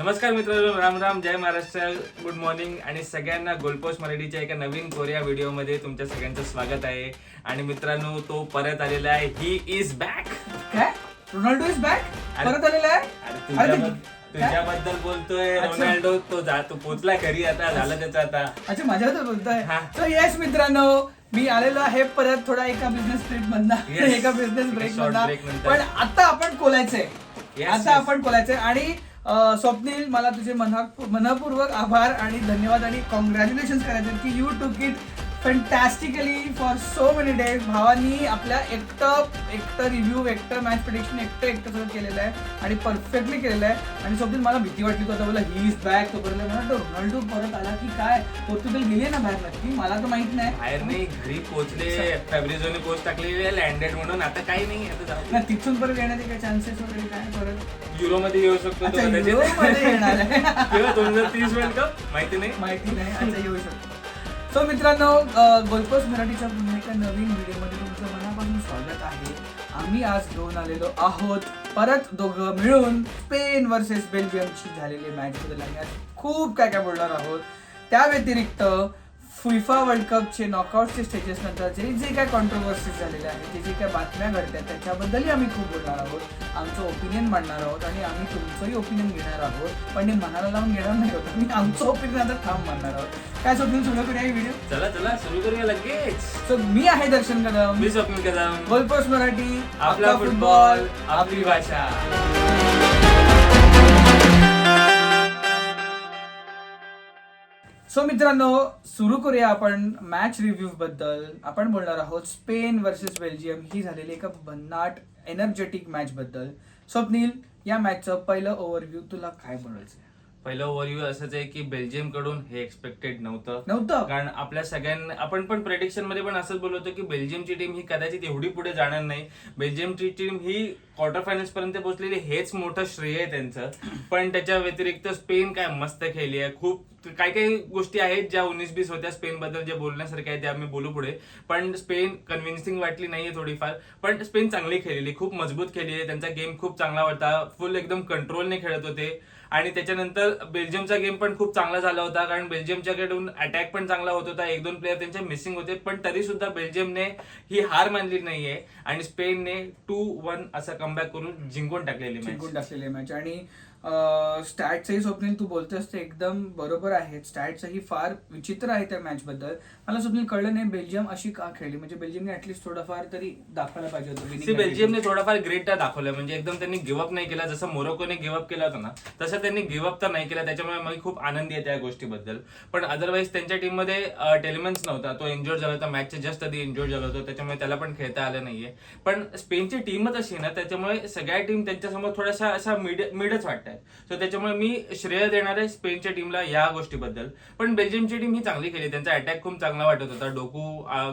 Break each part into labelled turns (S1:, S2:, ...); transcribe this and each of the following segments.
S1: नमस्कार मित्रांनो, राम राम, जय Maharashtra, good morning आणि सगळ्यांना गोलपोस्ट मराठीच्या एका नवीन कोरिया व्हिडिओमध्ये तुमच्या सगळ्यांचं स्वागत आहे. आणि मित्रांनो, तो परत आलेला आहे. He is back.
S2: काय रोनाल्डो इज बॅक परत आलेला आहे.
S1: तुझ्याबद्दल बोलतोय. रोनाल्डो तो जातो, पोचला घरी, आता झालं त्याचं आता.
S2: अच्छा, माझ्याबद्दल बोलतोय. तर येस मित्रांनो, मी आलेलो आहे परत थोडा एका बिझनेस ट्रिप मधला, एका बिझनेस ब्रेक मधला. पण आता आपण कोलायचंय, आपण कोलायचंय. आणि स्वप्नील, मला तुझे मनपूर्वक आभार आणि धन्यवाद आणि कॉंग्रॅच्युलेशन करायचे की you took it fantastically for so many days. भावांनी आपल्या एकटं रिव्ह्यू, एकटं मॅच प्रेडिक्शन एकटं सगळं केलेलं आहे आणि परफेक्टली केलेलं आहे. आणि स्वप्नील, मला भीती वाटली होता, बोला ही इज बॅक. तो परत मला रोनाल्डो परत आला की काय, पोर्तुगल गेली ना बाहेर नक्की, मला तर माहित नाही.
S1: बाहेर नाही, घरी पोहोचले. फॅब्रिझोने पोस्ट टाकलेली लँडेड म्हणून. आता काही नाही, आता जाऊ.
S2: तिथून परत येण्याचे काय चान्सेस वगैरे काय परत
S1: युरो मध्ये येऊ शकतो
S2: येणार आहे
S1: किंवा 2030 वर्ल्ड कप माहिती नाही.
S2: आता येऊ शकतो. सो मित्रांनो, गोलपोस्ट मराठीच्या पुन्हा एका नवीन व्हिडिओमध्ये तुमचं मनापासून स्वागत आहे. आम्ही आज घेऊन आलेलो आहोत परत दोघं मिळून स्पेन वर्सेस बेल्जियमची झालेली मॅच बद्दल आणि आज खूप काय काय बोलणार आहोत. त्या व्यतिरिक्त फिफा वर्ल्ड कपचे नॉकआउटचे स्टेजेस नंतर जे काय कॉन्ट्रोवर्सीज झालेले आहेत, जे काय बातम्या घडतात त्याच्याबद्दलही आम्ही खूप बोलणार आहोत. आमचं ओपिनियन मांडणार आहोत आणि आम्ही तुमचंही ओपिनियन घेणार आहोत. पण ते मनाला लावून घेणार नाही होत, आम्ही आमचं ओपिनियन आता ठाम मांडणार आहोत. काय स्वप्नील, सुरू करूया ही व्हिडिओ?
S1: चला सुरू करूया लगेच.
S2: सो मी आहे दर्शन कदम,
S1: मी स्वप्नील कदम.
S2: गोलपोस्ट मराठी,
S1: आपला फुटबॉल, आपली भाषा.
S2: सो मित्रांनो, सुरू करूया आपण मॅच रिव्ह्यू बद्दल. आपण बोलणार आहोत स्पेन वर्सेस बेल्जियम ही झालेली एका भन्नाट एनर्जेटिक मॅच बद्दल. स्वप्नील, या मॅचचं पहिलं ओव्हरव्ह्यू तुला काय बोलायचं?
S1: पहिलं ओव्हरव्ह्यू असंच आहे की बेल्जियम कडून हे एक्सपेक्टेड नव्हतं. कारण आपल्या सगळ्यांना, आपण पण प्रेडिक्शन मध्ये पण असंच बोलतो की बेल्जियमची टीम ही कदाचित एवढी पुढे जाणार नाही. बेल्जियमची टीम ही क्वार्टर फायनल्स पर्यंत पोहोचलेली, हेच मोठं श्रेय आहे त्यांचं. पण त्याच्या व्यतिरिक्त स्पेन काय मस्त खेळली आहे. खूप काही गोष्टी आहेत ज्या 19-20 होत्या स्पेन बद्दल, जे बोलण्यासारख्या आहेत, ते आम्ही बोलू पुढे. पण स्पेन कन्व्हिन्सिंग वाटली नाहीये थोडीफार. पण स्पेन चांगली खेळलेली, खूप मजबूत खेळली आहे. त्यांचा गेम खूप चांगला होता, फुल एकदम कंट्रोलने खेळत होते. आणि त्याच्यानंतर बेल्जियमचा गेम पण खूप चांगला झाला होता, कारण बेल्जियमच्याकडून अटॅक पण चांगला होत होता. 1-2 प्लेयर त्यांचे मिसिंग होते, पण तरी सुद्धा बेल्जियमने ही हार मानली नाहीये आणि स्पेनने 2-1 असा कमबॅक करून जिंकून टाकलेली
S2: मॅच. आणि स्टॅट्सही स्वप्नील तू बोलतोस ते एकदम बरोबर आहेत. स्टॅट्सही फार विचित्र आहे त्या मॅच बद्दल. मला स्वप्नील कळलं नाही बेल्जियम अशी का खेळली. म्हणजे बेल्जियमने ऍटलीस्ट थोडंफार तरी दाखवायला पाहिजे होतं.
S1: बेल्जियमने थोडाफार ग्रेट दाखवलं, म्हणजे एकदम त्यांनी गिव्हअप नाही केला. जसं मोरोकोने गिव्हअप केला होता ना, तसं त्यांनी गिव्हअप तर नाही केला. त्याच्यामुळे मला खूप आनंदी आहे त्या गोष्टीबद्दल. पण अदरवाईज त्यांच्या टीम मध्ये टेलिमन्स नव्हता, तो इंजोर्ड झाला होता. मॅचच्या जस्ट आधी इंजोर्ड झाला होता, त्याच्यामुळे त्याला पण खेळता आलं नाहीये. पण स्पेनची टीमच अशी ना, त्याच्यामुळे सगळ्या टीम त्यांच्यासमोर थोडासा असा मिडच वाटतात. सो त्याच्यामुळे मी श्रेय देणार आहे स्पेनच्या टीमला या गोष्टीबद्दल. पण बेल्जियमची टीम ही चांगली खेळली, त्यांचा अटॅक खूप चांगला वाटत होता. डोकू,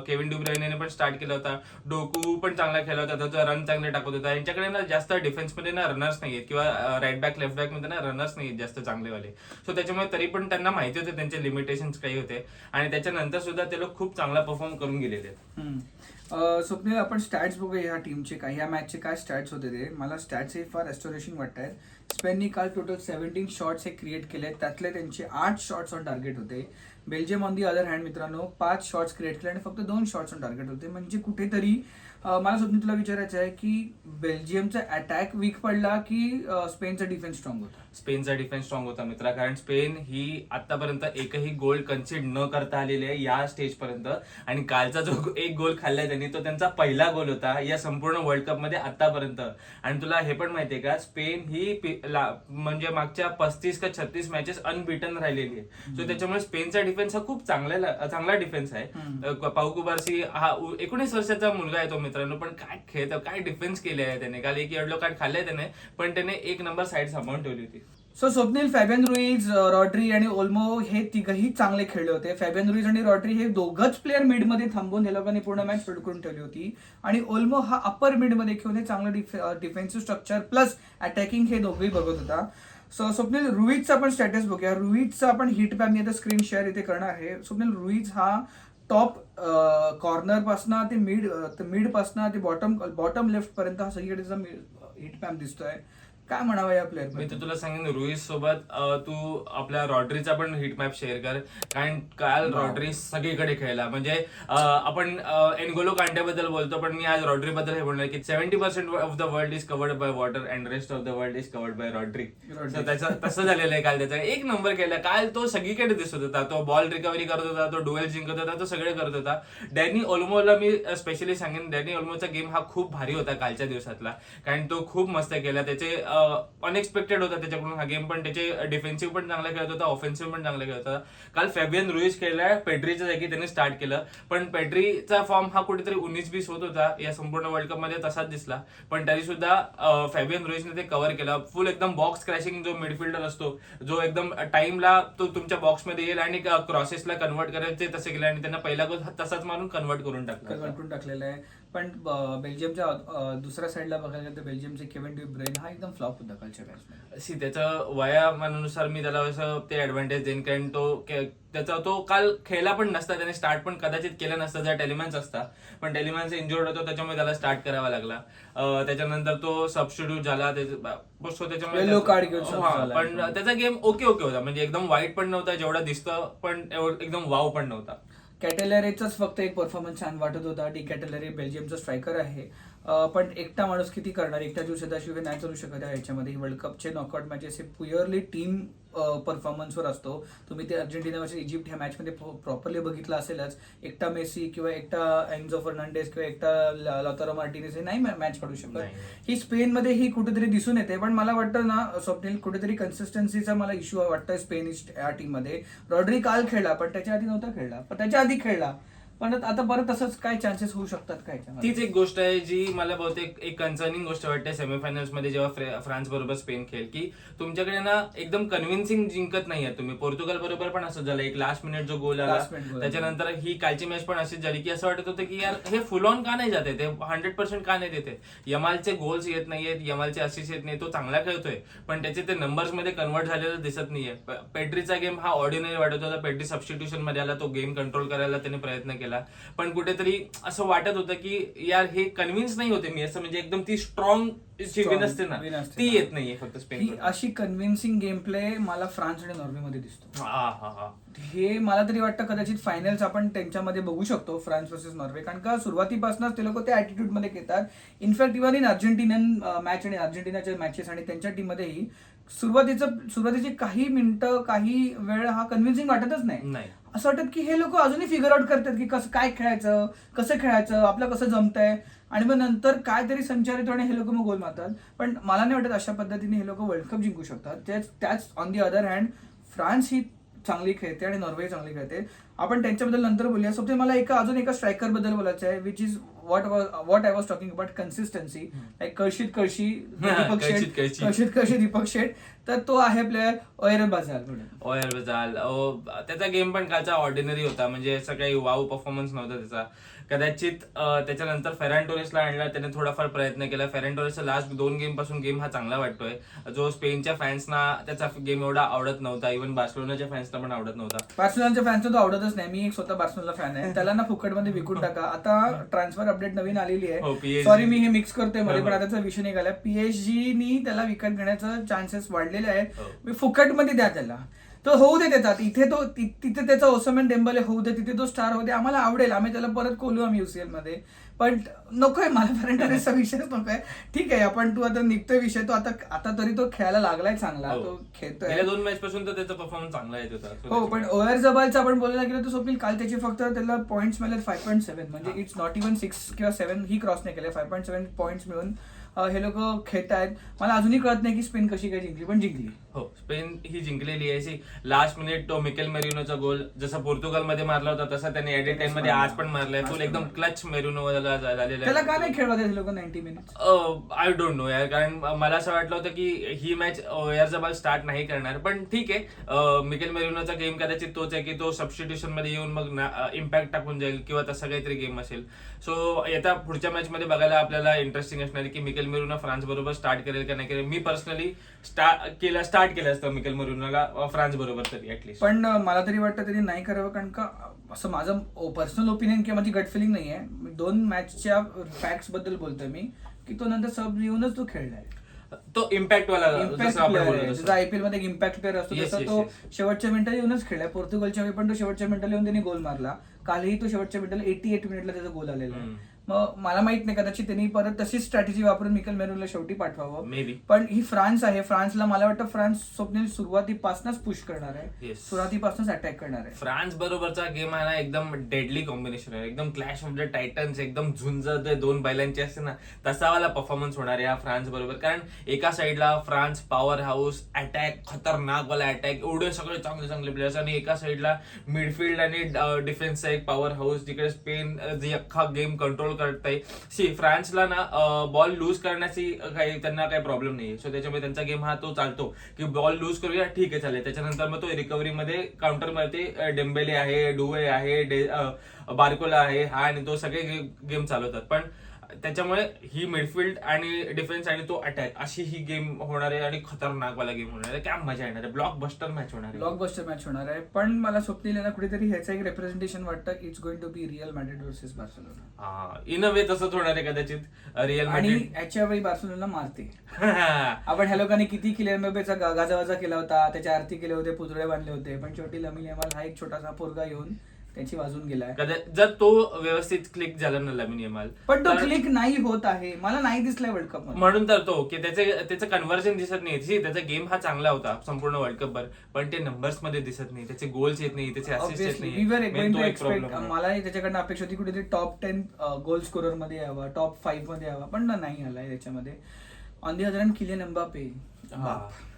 S1: केविन डी ब्रुयने पण स्टार्ट केला होता. डोकू पण चांगला खेळला होता, त्याचा रन चांगले टाकत होता. यांच्याकडे ना जास्त डिफेन्समध्ये ना रनर्स नाहीयेत, किंवा राईट बॅक लेफ्ट बॅक मध्ये ना रनर्स नाहीयेत जास्त चांगलेवाले. सो त्याच्यामुळे तरी पण त्यांना माहिती होते त्यांचे लिमिटेशन्स काही होते, आणि त्याच्यानंतर सुद्धा ते लोक खूप चांगला परफॉर्म करून गेलेले आहेत.
S2: स्वप्नील, आपण स्टॅट्स बघूया ह्या टीमचे काय, ह्या मॅचचे काय स्टॅट्स होते ते. मला स्टॅट्स हे फार एस्टोरेशिंग वाटत आहेत. स्पेननी काल टोटल 17 शॉट्स हे क्रिएट केले, त्यातले त्यांचे 8 शॉट्स ऑन टार्गेट होते. Belgium on the other hand मित्रांनो 5 शॉट्स क्रिएट केले आणि फक्त 2 शॉट्स ऑन टार्गेट होते. म्हणजे कुठेतरी मला स्वप्नील तुला विचारायचं आहे की बेल्जियमचा अटॅक वीक पडला की स्पेनचा डिफेन्स स्ट्रॉंग होता?
S1: स्पेनचा डिफेन्स स्ट्रॉंग होता मित्रा, कारण स्पेन ही आतापर्यंत एकही गोल कन्सिड न करता आलेली आहे या स्टेज पर्यंत. आणि कालचा जो एक गोल खाल्लाय त्यांनी, तो त्यांचा पहिला गोल होता या संपूर्ण वर्ल्ड कप मध्ये आतापर्यंत. आणि तुला हे पण माहितीये का, स्पेन ही म्हणजे मागच्या 35 का 36 मॅचेस अनबिटन राहिलेली आहे. सो त्याच्यामुळे स्पेनचा डिफेन्स हा खूप चांगला डिफेन्स आहे. पाऊ कुबार्सी हा 19 वर्षाचा मुलगा आहे तो मित्रांनो, पण काय खेळतो, काय डिफेन्स केले आहे त्याने. काल एक येलो कार्ड खाल्लंय त्याने, पण त्याने 1 नंबर साईड सांभाळून ठेवली होती.
S2: सो स्वप्नील, फॅबियन रुईज, रॉड्री आणि ओल्मो हे तिघही चांगले खेळले होते. फॅबियन रुईज आणि रॉड्री हे दोघंच प्लेअर मिडमध्ये थांबून हे लोकांनी पूर्ण मॅच फिल्ड करून ठेवली होती. आणि ओल्मो हा अप्पर मिडमध्ये खेळून हे चांगलं डिफेन्सिव्ह स्ट्रक्चर प्लस अटॅकिंग हे दोघंही बघत होता. सो स्वप्नील, रुईजचा आपण स्टॅटस बघूया. रुईजचा आपण हिट पॅम, मी आता स्क्रीन शेअर इथे करणार आहे. स्वप्नील, रुईज हा टॉप कॉर्नर पासनं ते मिड पासनं ते बॉटम लेफ्ट पर्यंत हा सगळीकडे हिट पॅम दिसतोय. काय म्हणावं या प्लेअर?
S1: मी तर तुला सांगेन रुईस सोबत तू आपल्या रॉड्रीचा पण हिट मॅप शेअर कर, कारण काल रॉड्री सगळीकडे खेळला. म्हणजे आपण एनगोलो कांट्याबद्दल बोलतो, पण मी आज रॉड्री बद्दल हे बोलणार की 70% of the world is covered by water and rest of the world is covered by Rodri. त्याचं तसं झालेलं आहे काल. त्याचा एक नंबर केला काल, तो सगळीकडे दिसत होता. तो बॉल रिकव्हरी करत होता, तो डुएल जिंकत होता, तो सगळे करत होता. डॅनी ओल्मोला मी स्पेशली सांगेन, डॅनी ओल्मोचा गेम हा खूप भारी होता कालच्या दिवसातला, कारण तो खूप मस्त केला. त्याचे अनएक्सपेक्टेड होता त्याच्याकडून हा गेम, पण त्याचे डिफेन्सिव्ह पण चांगला खेळत होता, ऑफेन्सिव्ह पण चांगला खेळत होता. काल फॅबियन रुईस खेळलाय पेड्रीच्या जागी, त्याने स्टार्ट केलं, पण पेड्रीचा फॉर्म हा कुठेतरी 19-20 होत होता या संपूर्ण वर्ल्ड कप मध्ये, तसाच दिसला. पण तरी सुद्धा फॅबियन रुईसने ते कव्हर केलं. फुल एकदम बॉक्स क्रॅशिंग जो मिडफिल्डर असतो, जो एकदम टाइमला तो तुमच्या बॉक्समध्ये येईल आणि क्रॉसेसला कन्वर्ट करायचे, तसे केले आणि त्यांना पहिला गोल तसाच मारून कन्वर्ट करून
S2: टाकलेला आहे. पण बेल्जियमच्या दुसऱ्या साईडला बघायला गेलं तर बेल्जियमचे केव्हिन डी ब्रुयने हा एकदम फ्लॉप होता कालच्या मॅचमध्ये.
S1: त्याचं वयामानानुसार मी त्याला असं ते ऍडव्हान्टेज देईन, कारण त्याचा तो काल खेळला पण नसता, त्याने स्टार्ट पण कदाचित केलं नसतं जर टेलिमॅन्स असता, पण टेलिमॅन्स इंजुर्ड होतो त्याच्यामुळे त्याला स्टार्ट करावा लागला. त्याच्यानंतर तो सबस्टिट्यूट झाला, त्याच्यामुळे पण त्याचा गेम ओके होता. म्हणजे एकदम वाईट पण नव्हता जेवढा दिसतं, पण एकदम वाव पण नव्हता.
S2: कॅटेलरेचाच फक्त एक परफॉर्मन्स छान वाटत होता. डी कॅटेलरे बेल्जियमचा स्ट्रायकर आहे, पण एकटा माणूस किती करणार, एकटा जीव सदाशिव नाही चालू शकत आहे याच्यामध्ये. वर्ल्ड कपचे नॉकआउट मॅचेस हे प्युअरली टीम परफॉर्मन्सवर असतो. तुम्ही ते अर्जेंटिना वर्सेस इजिप्त ह्या मॅचमध्ये प्रॉपरली बघितलं असेलच. एकटा मेसी किंवा एकटा एन्झो फर्नांडेस किंवा एकटा लॉतारो मार्टिनेज हे नाही मॅच काढू शकत. ही स्पेनमध्ये ही कुठेतरी दिसून येते, पण मला वाटतं ना स्वप्नील, कुठेतरी कन्सिस्टन्सीचा मला इश्यू वाटतोय स्पेन या टीममध्ये. रॉड्री काल खेळला, पण त्याच्या आधी नव्हता खेळला, पण त्याच्या आधी खेळला, पण आता परत तसंच काय चान्सेस होऊ शकतात काय?
S1: तीच एक गोष्ट आहे जी मला बहुतेक एक कन्सर्निंग गोष्ट वाटते सेमीफायनल्स मध्ये जेव्हा फ्रान्स बरोबर स्पेन खेळ, की तुमच्याकडे ना एकदम कन्व्हिन्सिंग जिंकत नाहीये तुम्ही. पोर्तुगाल बरोबर पण असं झालं, एक लास्ट मिनिट जो गोल आला, त्याच्यानंतर ही कालची मॅच पण अशीच झाली की असं वाटत होतं की यार हे फुल ऑन का नाही जाते, ते 100% का नाही देते. यमालचे गोल्स येत नाहीयेत, यमालचे असिस्ट येत नाही, तो चांगला खेळतोय पण त्याचे ते नंबर्स मध्ये कन्वर्ट झालेलं दिसत नाहीये. पेड्रीचा गेम हा ऑर्डिनरी वाटत होता. पेड्री सबस्टिट्यूशन मध्ये आला, तो गेम कंट्रोल करायला त्याने प्रयत्न केला, पण कुठेतरी असं वाटत होतं की यार हे कन्व्हिन्स नाही होते मी, असं म्हणजे एकदम ती स्ट्रॉंग विन असते ना, ती येत नाहीये फक्त स्पेन.
S2: अशी कन्व्हिन्सिंग गेम प्ले मला फ्रान्स आणि नॉर्वे मध्ये दिसतो. हे मला तरी वाटतं कदाचित फायनल्स आपण त्यांच्यामध्ये बघू शकतो, फ्रान्स वर्सेस नॉर्वे, कारण का सुरुवातीपासूनच ते लोक त्या ऍटिट्यूड मध्ये घेतात. इनफॅक्ट इव्हन इन अर्जेंटिनियन मॅच आणि अर्जेंटिनाच्या मॅचेस आणि त्यांच्या टीम मध्येही सुरुवातीची काही मिनिटं काही वेळ हा कन्व्हिन्सिंग वाटतच नाही. असं वाटत की हे लोक अजूनही फिगर आउट करतात की कसं काय खेळायचं, कसं खेळायचं, आपलं कसं जमतंय, आणि मग नंतर काहीतरी संचारितपणे हे लोक मग गोल मारतात. पण मला नाही वाटत अशा पद्धतीने हे लोक वर्ल्ड कप जिंकू शकतात. त्याच on the other hand France ही चांगली खेळते आणि नॉर्वे चांगली खेळते. आपण त्यांच्याबद्दल नंतर बोलूया. सोबत मला अजून एका स्ट्रायकर बद्दल बोलायचं आहे, which is what I was talking about consistency. Like कळशीत कळशी दीपक शेठ, तर तो आहे प्लेअर ओयरबजाल.
S1: त्याचा गेम पण कालचा ऑर्डिनरी होता, म्हणजे असं काही वाव परफॉर्मन्स नव्हता त्याचा. कदाचित त्याच्यानंतर फेरान टोरेसला आणला, त्याने थोडाफार प्रयत्न केला. फेरान टोरेसचा लास्ट 2 गेम पासून गेम हा चांगला वाटतोय, जो स्पेनच्या फॅन्सना त्याचा गेम एवढा आवडत नव्हता, इव्हन बार्सिलोनाच्या फॅन्सना पण आवडत नव्हता.
S2: बार्सिलोनाच्या फॅन्सना तो आवडतच नाही. मी एक स्वतः बार्सिलोना फॅन आहे, त्याला ना फुकटमध्ये विकून टाका. आता ट्रान्सफर अपडेट नवीन आलेली आहे, सॉरी मी हे मिक्स करतोय मध्ये, पण आता विषय निघाला. PSG त्याला विकत घेण्याचं चान्सेस वाढलेले आहेत. मी फुकटमध्ये द्या त्याला, तो होऊ दे त्याचा, तिथे त्याचा ओसमेन डेंबले होऊ दे, तिथे तो स्टार होऊ दे, आम्हाला आवडेल, आम्ही त्याला परत खोलू आम्ही UCL मध्ये. पण नकोय मला फेरान टोरेसचा विषयच नकोय. ठीक आहे, आपण तू आता निघतोय विषय, तो आता तरी तो खेळायला लागलाय चांगला, तो खेळतोय.
S1: 2 मॅच पासून तर त्याचा परफॉर्मन्स चांगला येत होता.
S2: हो, पण ओयरजबालचा आपण बोलायला गेलो तर स्वप्नील काल त्याची फक्त त्याला पॉईंट्स मिळाले 5.7, म्हणजे इट्स नॉट इव्हन 6 किंवा 7 ही क्रॉस नाही केले. 5.7 पॉईंट्स मिळून हे लोक खेळत आहेत. मला अजूनही कळत नाही की स्पेन कशी काय जिंकली, पण जिंकली.
S1: हो, स्पेन ही जिंकलेली आहे. लास्ट मिनिट तो मिकेल मेरिनोचा गोल जसा पोर्तुगालमध्ये मारला होता तसा त्याने एडिट टाइम मध्ये आज पण मारलाय. फुल एकदम क्लच मेरिनो झालेला आहे.
S2: त्याला का नाही खेळवत हे लोक 90 मिनिट्स?
S1: आय डोंट नो यार, कारण मला असं वाटलं होतं की ही मॅच ओयारजबाल स्टार्ट नाही करणार, पण ठीक आहे. मिकेल मेरिनोचा गेम कदाचित तोच आहे की तो सबस्टिट्यूशन मध्ये येऊन मग इम्पॅक्ट टाकून जाईल किंवा तसा काहीतरी गेम असेल. सो येत्या पुढच्या मॅच मध्ये बघायला आपल्याला इंटरेस्टिंग असणार आहे की मिकेल मेरिनो फ्रान्स बरोबर स्टार्ट करेल का नाही करेल. मी पर्सनली स्टार्ट केलं असतं मिकेल मेरिनोला फ्रान्स बरोबर तरी ऍटलीस्ट,
S2: पण मला तरी वाटतं त्यांनी नाही करावं, कारण का असं माझं पर्सनल ओपिनियन किंवा माझी गट फिलिंग नाही आहे. 2 मॅचच्या फॅक्ट्स बद्दल बोलतोय मी, की तो नंतर सब येऊनच तो खेळलाय.
S1: तो इम्पॅक्ट वाला
S2: आयपीएल मध्ये इम्पॅक्ट प्लेअर असतो तसं तो शेवटच्या मिनिटाला येऊनच खेळला. पोर्तुगलच्या वेळी पण तो शेवटच्या मिनिटाला येऊन त्यांनी गोल मारला. कालही तो शेवटच्या मिनिटाला 88 मिनिटला त्याचा गोल आलेला आहे. मग मला माहित नाही, कदाचित त्यांनी परत तशीच स्ट्रॅटेजी वापरून मिकेल मेरिनोला शेवटी पाठवावं.
S1: May be.
S2: पण ही फ्रान्स आहे. फ्रान्सला मला वाटतं फ्रान्स स्वप्नील सुरुवातीपासूनच पुश करणार आहे, सुरुवातीपासूनच अटॅक करणार आहे.
S1: फ्रान्स बरोबरचा गेम आहे ना, एकदम डेडली कॉम्बिनेशन आहे, एकदम क्लॅश ऑफ द टायटन्स, एकदम झुंज दोन बैलांची असते ना, तसा वाला परफॉर्मन्स होणार आहे या फ्रान्स बरोबर. कारण एका साइडला फ्रान्स पॉवर हाऊस, अटॅक, खतरनाक वाला अटॅक, एवढे सगळे चांगले चांगले प्लेयर्स, आणि एका साइडला मिडफिल्ड आणि डिफेन्सचा एक पॉवर हाऊस, जिकडे स्पेन जे अख्खा गेम कंट्रोल करताय. फ्रान्सला ना बॉल लूज करण्याची त्यांना काही प्रॉब्लेम नाही. सो त्याच्यामुळे त्यांचा गेम हा तो चालतो की बॉल लूज करूया, ठीक आहे चालेल. त्याच्यानंतर मग तो रिकव्हरीमध्ये काउंटर मध्ये डेम्बेले आहे, डुवे आहे, बार्कोला आहे, हा आणि तो सगळे गेम चालवतात. पण त्याच्यामुळे ही मिडफिल्ड आणि डिफेन्स आणि तो अटॅक अशी ही गेम होणार आहे, आणि खतरनाक वाला गेम होणार आहे. काय मजा येणार आहे, ब्लॉकबस्टर मॅच होणार आहे.
S2: ब्लॉकबस्टर मॅच होणार आहे. पण मला स्वप्नील ना कुठेतरी ह्याचं एक रिप्रेझेंटेशन वाटतं, it's going to be Real Madrid versus Barcelona.
S1: In a way तसंच होणार आहे कदाचित. रिअल
S2: आणि याच्या वेळी बार्सिलोना मारते. आपण ह्या लोकांनी किती किलियन एम्बापेचा गाजावाजा केला होता, त्याच्या आरती केले होते, पुतळे बांधले होते, पण शेवटी लामिन यामाल हा एक छोटासा पोरगा येऊन त्याची वाजून गेलाय.
S1: जर तो व्यवस्थित क्लिक झाला ना लामिन यामाल,
S2: पण तो क्लिक नाही होत आहे, मला नाही दिसलाय वर्ल्ड कप
S1: म्हणून तर तो की त्याचं कन्व्हर्जन दिसत नाही. त्याचा गेम हा चांगला होता संपूर्ण वर्ल्ड कप भर, पण ते नंबर्स मध्ये दिसत नाही, त्याचे गोल्स येत नाही, त्याचे असिस्ट येत नाही.
S2: मला त्याच्याकडनं अपेक्षा होती कुठेतरी टॉप 10 गोल स्कोरर मध्ये यावा, टॉप 5 मध्ये यावा, पण नाही आलाय त्याच्यामध्ये. On the other hand Kylian Mbappe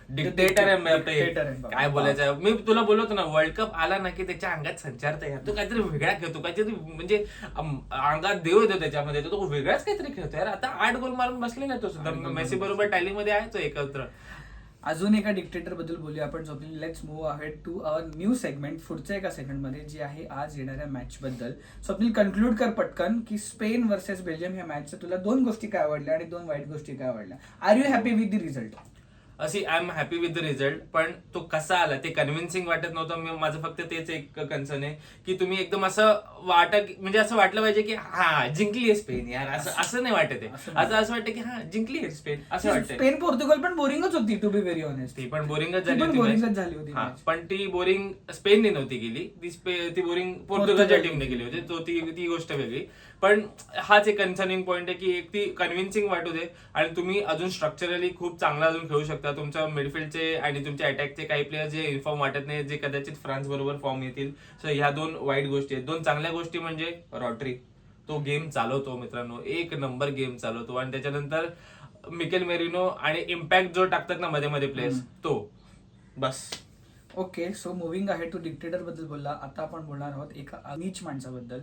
S1: dictator आहे, काय बोलायचं. मी तुला बोलतो ना, वर्ल्ड कप आला ना की त्याच्या अंगात संचारता यार, तो काहीतरी वेगळा खेळतो, काहीतरी म्हणजे अंगात देव येतो त्याच्यामध्ये, तो वेगळाच काहीतरी खेळतो यार. आता 8 गोल मारून बसलेला तो सुद्धा, मेसी बरोबर टॅलिंग मध्ये आहे तो एकत्र.
S2: अजून एका डिक्टेटर बद्दल बोलूया आपण. Swapnil, let's move ahead to our new segment, पुढच्या एका सेगमेंटमध्ये जे आहे आज येणाऱ्या मॅच बद्दल. स्वप्नील, कन्क्लूड कर पटकन की स्पेन वर्सेस बेल्जियम ह्या मॅचच्या तुला 2 गोष्टी काय आवडल्या आणि 2 वाईट गोष्टी काय आवडल्या. Are you happy with the result?
S1: अशी I am happy with the result, पण तो कसा आला ते कन्व्हिन्सिंग वाटत नव्हतं. माझं फक्त तेच एक कन्सर्न आहे की तुम्ही एकदम असं म्हणजे असं वाटलं पाहिजे की हा जिंकली आहे स्पेन यार, असं नाही वाटत आहे. असं वाटतं की हा जिंकली आहे स्पेन असं वाटतं.
S2: स्पेन पोर्तुगल पण बोरिंगच होती, टू बी व्हेरी ऑनेस्ट.
S1: ती पण बोरिंगच झाली होती. पण ती बोरिंग स्पेनने नव्हती गेली, ती बोरिंग पोर्तुगलच्या टीमने गेली होती, ती गोष्ट वेगळी. पण हाच एक कन्सर्निंग पॉईंट आहे की एक ती कन्व्हिन्सिंग वाटू दे, आणि तुम्ही अजून स्ट्रक्चरली खूप चांगला अजून खेळू शकता. तुमच्या मिडफिल्डचे आणि तुमच्या अटॅकचे काही प्लेयर जे इन्फॉर्म वाटत नाही, जे कदाचित फ्रान्स बरोबर फॉर्म येतील. सो ह्या 2 वाईट गोष्टी आहेत. 2 चांगल्या गोष्टी म्हणजे रॉड्री, तो गेम चालवतो मित्रांनो, 1 नंबर गेम चालवतो. आणि त्याच्यानंतर मिकेल मेरिनो आणि इम्पॅक्ट जो टाकतात ना मध्ये मध्ये प्लेयर्स, तो बस.
S2: ओके, सो मुव्हिंग आहे टू डिक्टेटर बद्दल बोलला. आता आपण बोलणार आहोत एका नीच माणसाबद्दल.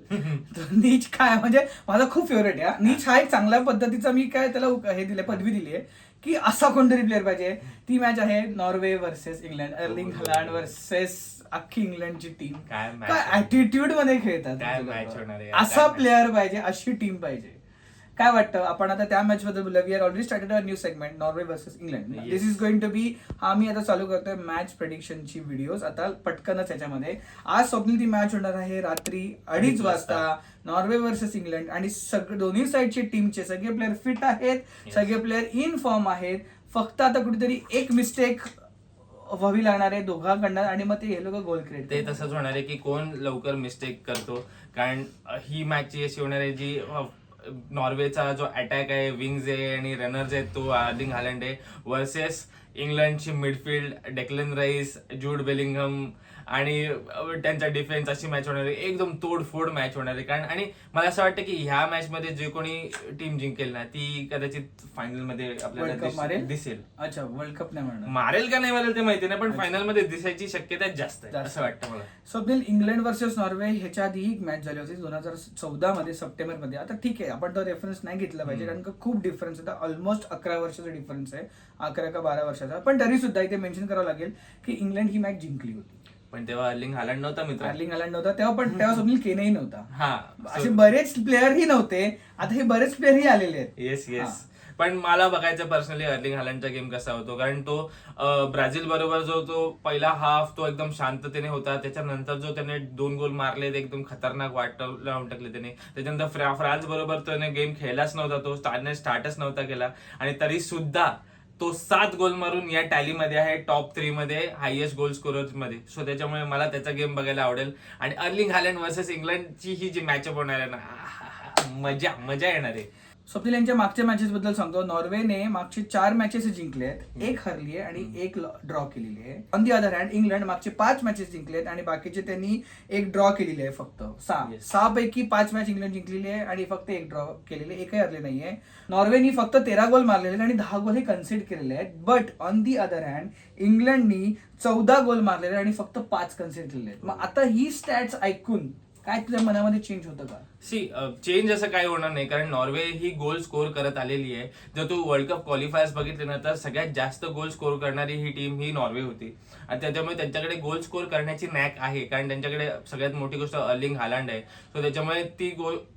S2: नीच काय म्हणजे माझा खूप फेवरेट आहे. नीच हा एक चांगल्या पद्धतीचा, मी काय त्याला हे दिले, पदवी दिली आहे की असा कोणतरी प्लेअर पाहिजे. ती मॅच आहे Norway versus England, Erling Haaland versus अख्खी इंग्लंडची टीम. काय ऍटिट्यूड मध्ये खेळतात, असा प्लेअर पाहिजे, अशी टीम पाहिजे. काय वाटतं? आपण आता त्या मॅच बद्दल बोलूया. We are already started our new segment, Norway versus England. This is going to be, हा मी आता चालू करतोय मॅच प्रेडिक्शनची व्हिडिओज. आता पटकनच याच्यामध्ये आज स्वप्नील ती मॅच होणार आहे रात्री 2:30 वाजता, नॉर्वे वर्सेस इंग्लंड. आणि दोन्ही साईडचे टीमचे सगळे प्लेअर फिट आहेत, सगळे प्लेअर इन फॉर्म आहेत. फक्त आता कुठेतरी एक मिस्टेक व्हावी लागणार आहे दोघांकडनं, आणि मग ते लोक गोल क्रिएट.
S1: ते तसंच होणार आहे की कोण लवकर मिस्टेक करतो. कारण ही मॅच अशी होणार आहे जी नॉर्वेचा जो अटॅक आहे, विंग्स आहे आणि रनर्स आहेत, तो अर्लिंग हॅलंड आहे, वर्सेस इंग्लंडची मिडफिल्ड, डेक्लन राईस, जूड बेलिंगहम आणि त्यांचा डिफेन्स. अशी मॅच होणार आहे, एकदम तोडफोड मॅच होणार आहे. कारण आणि मला असं वाटतं की ह्या मॅच मध्ये जे कोणी टीम जिंकेल ना, ती कदाचित फायनल मध्ये आपल्याला दिसेल.
S2: अच्छा, वर्ल्ड कप नाही म्हणणार,
S1: मारेल का नाही मारेल ते माहिती नाही, पण फायनल मध्ये दिसायची शक्यता जास्त आहे असं वाटतं मला.
S2: स्वप्नील, इंग्लंड वर्सेस नॉर्वे ह्याच्या आधी एक मॅच झाली होती 2014 मध्ये, सप्टेंबर मध्ये. आता ठीक आहे, आपण तो रेफरन्स नाही घेतला पाहिजे, कारण खूप डिफरन्स आहे. ऑलमोस्ट 11 वर्षाचा डिफरन्स आहे, 11 का 12 वर्षाचा. पण तरी सुद्धा इथे मेन्शन करावं लागेल की इंग्लंड ही मॅच जिंकली होती.
S1: पण तेव्हा अर्लिंग हॅलंड नव्हता मित्र,
S2: अर्लिंग हॅलंड नव्हता तेव्हा, पण तेव्हा स्वप्नील केनही नव्हता. असे बरेच प्लेअरही नव्हते. आता हे बरेच प्लेअरही आलेले आहेत.
S1: येस. पण मला बघायचं पर्सनली अर्लिंग हॅलंडचा गेम कसा होतो. कारण तो ब्राझील बरोबर जो तो पहिला हाफ तो एकदम शांततेने होता. त्याच्यानंतर जो त्याने 2 गोल मारले ते एकदम खतरनाक लावून टाकले त्याने. त्याच्यानंतर फ्रान्स बरोबर त्याने गेम खेळलाच नव्हता, तो स्टार्टच नव्हता केला, आणि तरी सुद्धा तो 7 गोल मारून या टॅलीमध्ये आहे, टॉप 3 मध्ये हायएस्ट गोल स्कोरर्स मध्ये. सो त्याच्यामुळे मला त्याचा गेम बघायला आवडेल. आणि अर्लिंग हालंड वर्सेस इंग्लंडची ही जी मॅचअप होणार आहे ना, मजा येणार आहे.
S2: स्वप्नील यांच्या मागच्या मॅचेस बद्दल सांगतो. नॉर्वेने मागचे 4 मॅचेस जिंकले आहेत, 1 हरली आहे आणि 1 ड्रॉ केलेली आहे. On the other hand England मागचे 5 मॅचेस जिंकलेत आणि बाकीचे त्यांनी 1 ड्रॉ केलेली आहे. फक्त 6 पैकी 5 मॅच इंग्लंड जिंकलेली आहे आणि फक्त 1 ड्रॉ केलेली, एकही हरले नाहीये. नॉर्वेनी फक्त 13 गोल मारलेले आणि 10 गोल हे कन्सिड केलेले आहेत. But on the other hand इंग्लंडनी 14 गोल मारलेले आणि फक्त 5 कन्सिड केलेले आहेत. मग आता ही स्टॅट्स ऐकून काय तुझ्या मनामध्ये चेंज होतं का?
S1: चेंज असं काही होणार नाही, कारण नॉर्वे ही गोल स्कोर करत आलेली आहे. जर तू वर्ल्ड कप क्वालिफायर्स बघितले ना, तर सगळ्यात जास्त गोल स्कोर करणारी ही टीम ही नॉर्वे होती. आणि त्याच्यामुळे त्यांच्याकडे गोल स्कोर करण्याची नॅक आहे, कारण त्यांच्याकडे सगळ्यात मोठी गोष्ट अर्लिंग हालंड आहे. सो त्याच्यामुळे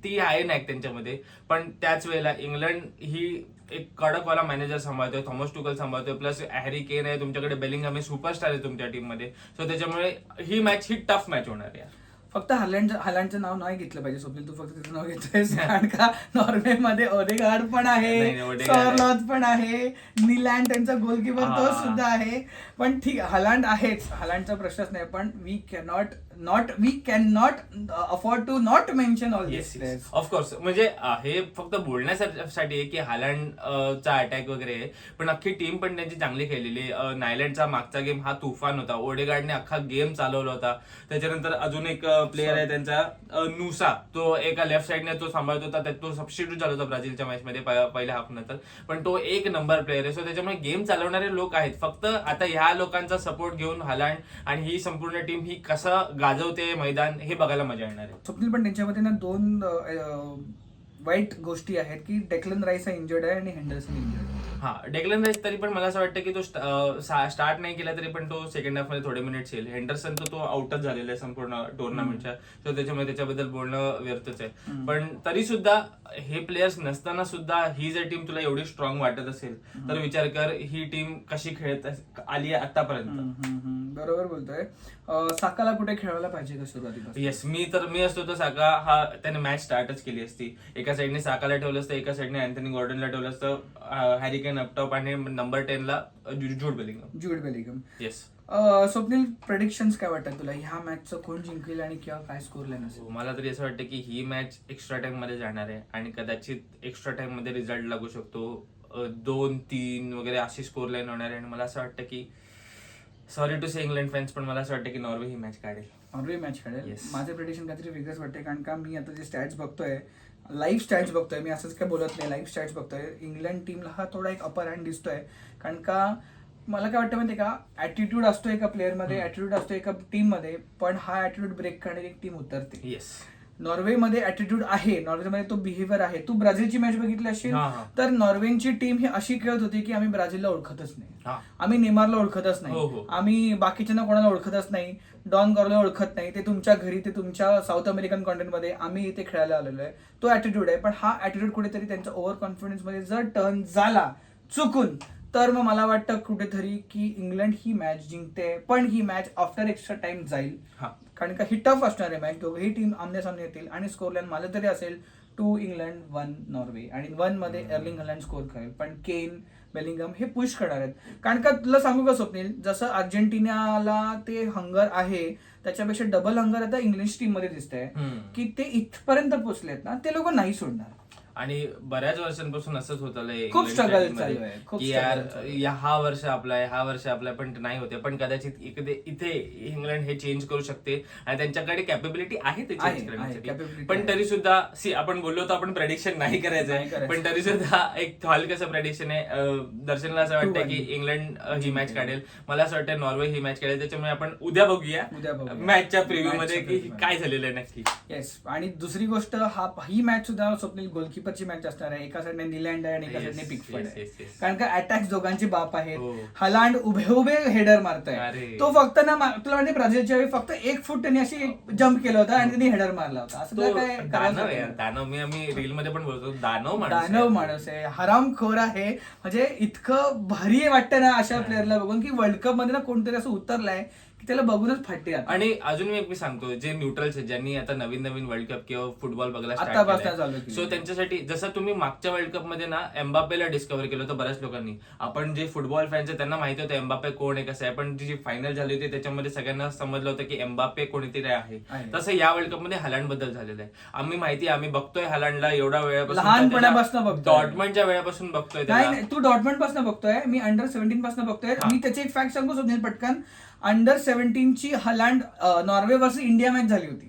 S1: ती आहे नॅक त्यांच्यामध्ये. पण त्याच वेळेला इंग्लंड ही एक कडकवाला मॅनेजर सांभाळतोय, थॉमस टुकल सांभाळतोय, प्लस हॅरी केन आहे तुमच्याकडे, बेलिंगहॅम हे सुपरस्टार आहे तुमच्या टीममध्ये. सो त्याच्यामुळे ही मॅच ही टफ मॅच होणार आहे.
S2: फक्त हालंडचं नाव नाही घेतलं पाहिजे स्वप्नील, तू फक्त त्याचं नाव घेतोयस कारण का नॉर्वेमध्ये ओडेगार्ड पण आहे, सॉरलॉथ पण आहे, नीलँड त्यांचा गोलकीपर तो सुद्धा आहे. पण ठीक हालंड आहेच, हालंडचा प्रश्नच नाही. पण we can not afford to not mention all this players.
S1: Of course म्हणजे हे फक्त बोलण्यासाठी आहे की हालंडचा अटॅक वगैरे आहे, पण अख्खी टीम पण त्यांची चांगली खेळलेली. नायलंडचा मागचा गेम हा तुफान होता, ओडेगार्डने अख्खा गेम चालवला होता. त्याच्यानंतर अजून एक प्लेअर आहे त्यांचा नुसा, तो एका लेफ्ट साइडने तो सांभाळत होता, तो सबस्टिट्यूट झाला होता ब्राझीलच्या मॅच मध्ये पहिल्या हाफ नंतर. पण तो 1 नंबर प्लेअर आहे. सो त्याच्यामुळे गेम चालवणारे लोक आहेत. फक्त आता ह्या लोकांचा सपोर्ट घेऊन हालंड आणि ही संपूर्ण टीम ही कसं गाजवते मैदान हे बघायला मजा येणार आहे.
S2: स्वप्नील पण त्यांच्यामध्ये ना 2 वाईट गोष्टी आहेत की डेक्लन राईस हा इंजर्ड आहे आणि हेंडरसन इंजर्ड आहे.
S1: हा, डेक्लन राईस तरी पण मला असं वाटतं की तो स्टार्ट नाही केला तरी पण तो सेकंड हाफ मध्ये थोडे मिनिट्स येईल. हेंडरसन तो आउटच झालेला आहे संपूर्ण टुर्नामेंटच्या. सो त्याच्यामुळे त्याच्याबद्दल बोलणं व्यर्थच आहे. पण तरी सुद्धा हे प्लेयर्स नसताना सुद्धा ही जर टीम तुला एवढी स्ट्रॉंग वाटत असेल तर विचार कर ही टीम कशी खेळत आली आहे आतापर्यंत.
S2: बरोबर बोलतोय. साकाला कुठे खेळवायला पाहिजे का सुरुवातीपासून?
S1: येस, मी असतो तर साका हा त्याने मॅच स्टार्टच केली असती. एका साईडने साकाला ठेवलं असतं, एका साईडने अँथनी गॉर्डनला ठेवलं असतं, हॅरी केन अपटॉप आणि नंबर 10 ला जूड बेलिंगहम. येस.
S2: स्वप्नील, प्रेडिक्शन्स काय वाटतात तुला ह्या मॅचचं, कोण जिंकेल आणि किंवा काय स्कोर लाईन असेल?
S1: मला तरी असं वाटतं की ही मॅच एक्स्ट्रा टाइम मध्ये जाणार आहे आणि कदाचित एक्स्ट्रा टाइम मध्ये रिझल्ट लागू शकतो. 2-3 वगैरे अशी स्कोर लाईन होणार आहे. आणि मला असं वाटतं की sorry to say England fans, पण मला असं वाटतं की नॉर्वे ही मॅच काढेल. माझं प्रेडिक्शन काहीतरी वेगळंच वाटते, कारण का मी आता जे स्टॅट्स बघतोय, लाईव्ह स्टॅट्स बघतोय, मी असंच काय बोलत नाही, लाईव्ह स्टॅट्स बघतोय, इंग्लंड टीमला हा थोडा एक अपर हँड दिसतोय. कारण का मला काय वाटतं माहितीये का, ऍटिट्यूड असतो एका प्लेअरमध्ये, ऍटिट्यूड असतो एका टीम मध्ये, पण हा ऍटिट्यूड ब्रेक करणारी एक टीम उतरते. येस,
S2: नॉर्वेमध्ये ऍटिट्यूड आहे, नॉर्वेमध्ये तो बिहेवियर आहे. तू ब्राझीलची मॅच बघितली असेल तर नॉर्वेची टीम ही अशी खेळत होती की आम्ही ब्राझीलला ओळखतच नाही, आम्ही नेमारला ओळखतच नाही, आम्ही बाकीच्यांना कोणाला ओळखतच नाही, डॉन गॉरला ओळखत नाही, ते तुमच्या घरी, ते तुमच्या साऊथ अमेरिकन कॉन्टिनेंटमध्ये, आम्ही इथे खेळायला आलेलो आहे. तो ऍटिट्यूड आहे. पण हा ऍटिट्यूड कुठेतरी त्यांच्या ओव्हर कॉन्फिडन्स मध्ये जर टर्न झाला चुकून, तर मग मला वाटतं कुठेतरी की इंग्लंड ही मॅच जिंकते. पण ही मॅच आफ्टर एक्स्ट्रा टाइम जाईल, कारण का ही टफ असणार आहे मॅच. दोघेही टीम आमने सामने येतील आणि स्कोर लाईन मला तरी असेल 2 इंग्लंड 1 नॉर्वे. आणि 1 मध्ये अर्लिंग हालंड स्कोर करेल, पण केन, बेलिंगहम हे पुश करणार आहेत. कारण का तुला सांगू का स्वप्नील, जसं अर्जेंटिनाला ते हंगर आहे त्याच्यापेक्षा डबल हंगर आता इंग्लिश टीम मध्ये दिसतंय की ते इथपर्यंत पोहोचलेत ना, ते लोक नाही सोडणार.
S1: आणि बऱ्याच वर्षांपासून असंच होत आलंय
S2: खूप स्ट्रगल चालू आहे
S1: की यार हा वर्ष आपला पण नाही होते. पण कदाचित इथे इंग्लंड हे चेंज करू शकते आणि त्यांच्याकडे कॅपेबिलिटी आहे ते चेंज करण्यासाठी. पण तरी सुद्धा आपण बोललो होतो आपण प्रेडिक्शन नाही करायचंय, पण तरी सुद्धा एक हलकसं प्रेडिक्शन आहे. दर्शनला असं वाटतं की इंग्लंड ही मॅच काढेल, मला असं वाटतं नॉर्वे ही मॅच काढेल. त्याच्यामुळे आपण उद्या बघूया मॅचच्या प्रिव्ह्यू मध्ये की काय झालेलं आहे नक्की.
S2: येस. आणि दुसरी गोष्ट, ही मॅच सुद्धा स्वप्नील गोलकीपरची मॅच असणार आहे. एका साईडने नीलँड आहे आणि एका साईडने पिकफोर्ड आहे. कारण का अटॅक्स दोघांचे बाप आहेत. हालांड उभे हेडर मारताय, तो फक्त ना तुला म्हणजे ब्राझीलच्या वेळी फक्त 1 फूट त्यांनी अशी जम्प केलं होतं आणि त्यांनी हेडर मारला होता. असं काय
S1: दानव, मी रील मध्ये पण बोलतो, दानव
S2: माणूस आहे, हरामखोर आहे. म्हणजे इतकं भारी वाटतं ना अशा प्लेअरला बघून की वर्ल्ड कप मध्ये ना कोणतरी असं उतरलाय की त्याला बघूनच फाटते.
S1: आणि अजून मी सांगतो, जे न्यूट्रल्स आहेत, ज्यांनी आता नवीन नवीन वर्ल्ड कप किंवा फुटबॉल बघायला स्टार्ट सो त्यांच्यासाठी, जसं तुम्ही मागच्या वर्ल्ड कप मध्ये ना एम्बापेला डिस्कव्हर केलं होतं बऱ्याच लोकांनी. आपण जे फुटबॉल फॅन्स आहे त्यांना माहिती होतं एम्बापे कोण आहे, कसं आहे, पण जी फायनल झाली होती त्याच्यामध्ये सगळ्यांना समजलं होतं की एम्बापे कोणीतरी आहे. तसं या वर्ल्ड कप मध्ये हालांड बद्दल झालेलं आहे. आम्ही बघतोय हालांडला एवढा वेळापासून,
S2: लहानपणापासून बघतोय,
S1: डॉर्टमंडच्या वेळापासून बघतोय.
S2: नाही, तू डॉर्टमंड पासून बघतोय, मी अंडर 17 पासून बघतोय. मी त्याची एक फॅक्ट सांगू सुनील पटकन. अंडर 17 ची हालांड नॉर्वे वर्सेस इंडिया मॅच झाली होती.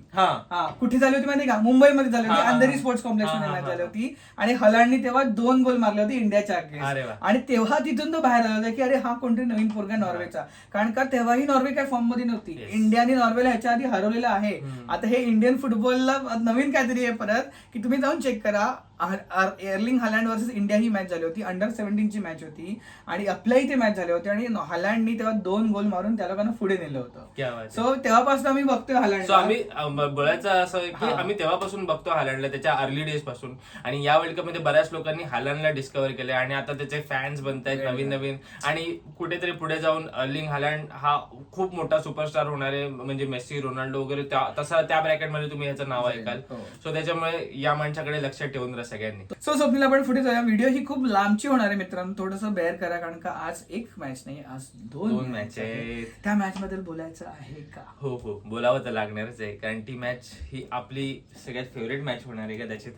S2: कुठे झाली होती माहिती का? मुंबईमध्ये झाली होती, अंधेरी स्पोर्ट्स कॉम्प्लेक्स मध्ये मॅच झाली होती. आणि हालांडनी तेव्हा 2 गोल मारले होते इंडियाच्या अगेन्स्ट. आणि तेव्हा तिथून तो बाहेर आला होता की अरे हा कोणतरी नवीन पोरगा नॉर्वेचा. कारण का तेव्हाही नॉर्वे काय फॉर्म मध्ये नव्हती. इंडियाने नॉर्वेला ह्याच्या आधी हरवलेलं आहे. आता हे इंडियन फुटबॉलला नवीन काहीतरी आहे परत, की तुम्ही जाऊन चेक करा. एर्लिंग हालँड वर्सेस इंडिया ही मॅच झाली होती, अंडर 17 ची मॅच होती आणि आपल्याही ते मॅच झाले होते. आणि हालँडनी तेव्हा 2 गोल मारून त्या लोकांना पुढे नेलं होतं. सो तेव्हापासून आम्ही बघतोय हालँड.
S1: आम्ही बोलायचं असं की आम्ही तेव्हापासून बघतो हालँडला, त्याच्या अर्ली डेज पासून. आणि या वर्ल्ड कप मध्ये बऱ्याच लोकांनी हालँडला डिस्कव्हर केले आणि आता त्याचे फॅन्स बनतायत नवीन नवीन. आणि कुठेतरी पुढे जाऊन अर्लिंग हालँड हा खूप मोठा सुपरस्टार होणार आहे, म्हणजे मेसी, रोनाल्डो वगैरे तसा त्या ब्रॅकेटमध्ये तुम्ही याचं नाव ऐकाल. सो त्याच्यामुळे या माणसाकडे लक्ष ठेवून राहा सगळ्यांनी.
S2: सो स्वप्नील, आपण पुढे जाऊया. व्हिडिओ ही खूप लांबची होणार आहे मित्रांनो, थोडंसं बेअर करा, कारण का आज एक मॅच नाही, आज दोन मॅच आहेत. त्या मॅच बद्दल बोलायचं आहे का?
S1: हो, बोलावं तर लागणारच आहे, कारण ती मॅच ही आपली सगळ्यात फेवरेट मॅच होणार आहे कदाचित.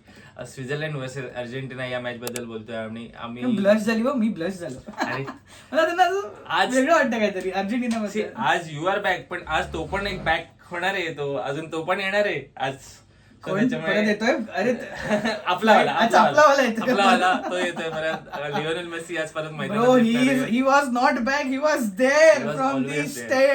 S1: स्वित्झर्लंड वर्सेस अर्जेंटिना या मॅच बद्दल बोलतोय. आणि आम्ही
S2: ब्लश झाली, मी ब्लश झालो. अरे मला त्यांना आज वेगळं वाटतं काहीतरी अर्जेंटिना.
S1: आज यू आर बॅक, पण आज तो पण एक बॅक होणार आहे, तो पण येणार आहे आज.
S2: येतोय अरे
S1: आपला तो येतोय परत. लिओनेल मेसी आज परत
S2: मैदानात. He was not back, he was there from the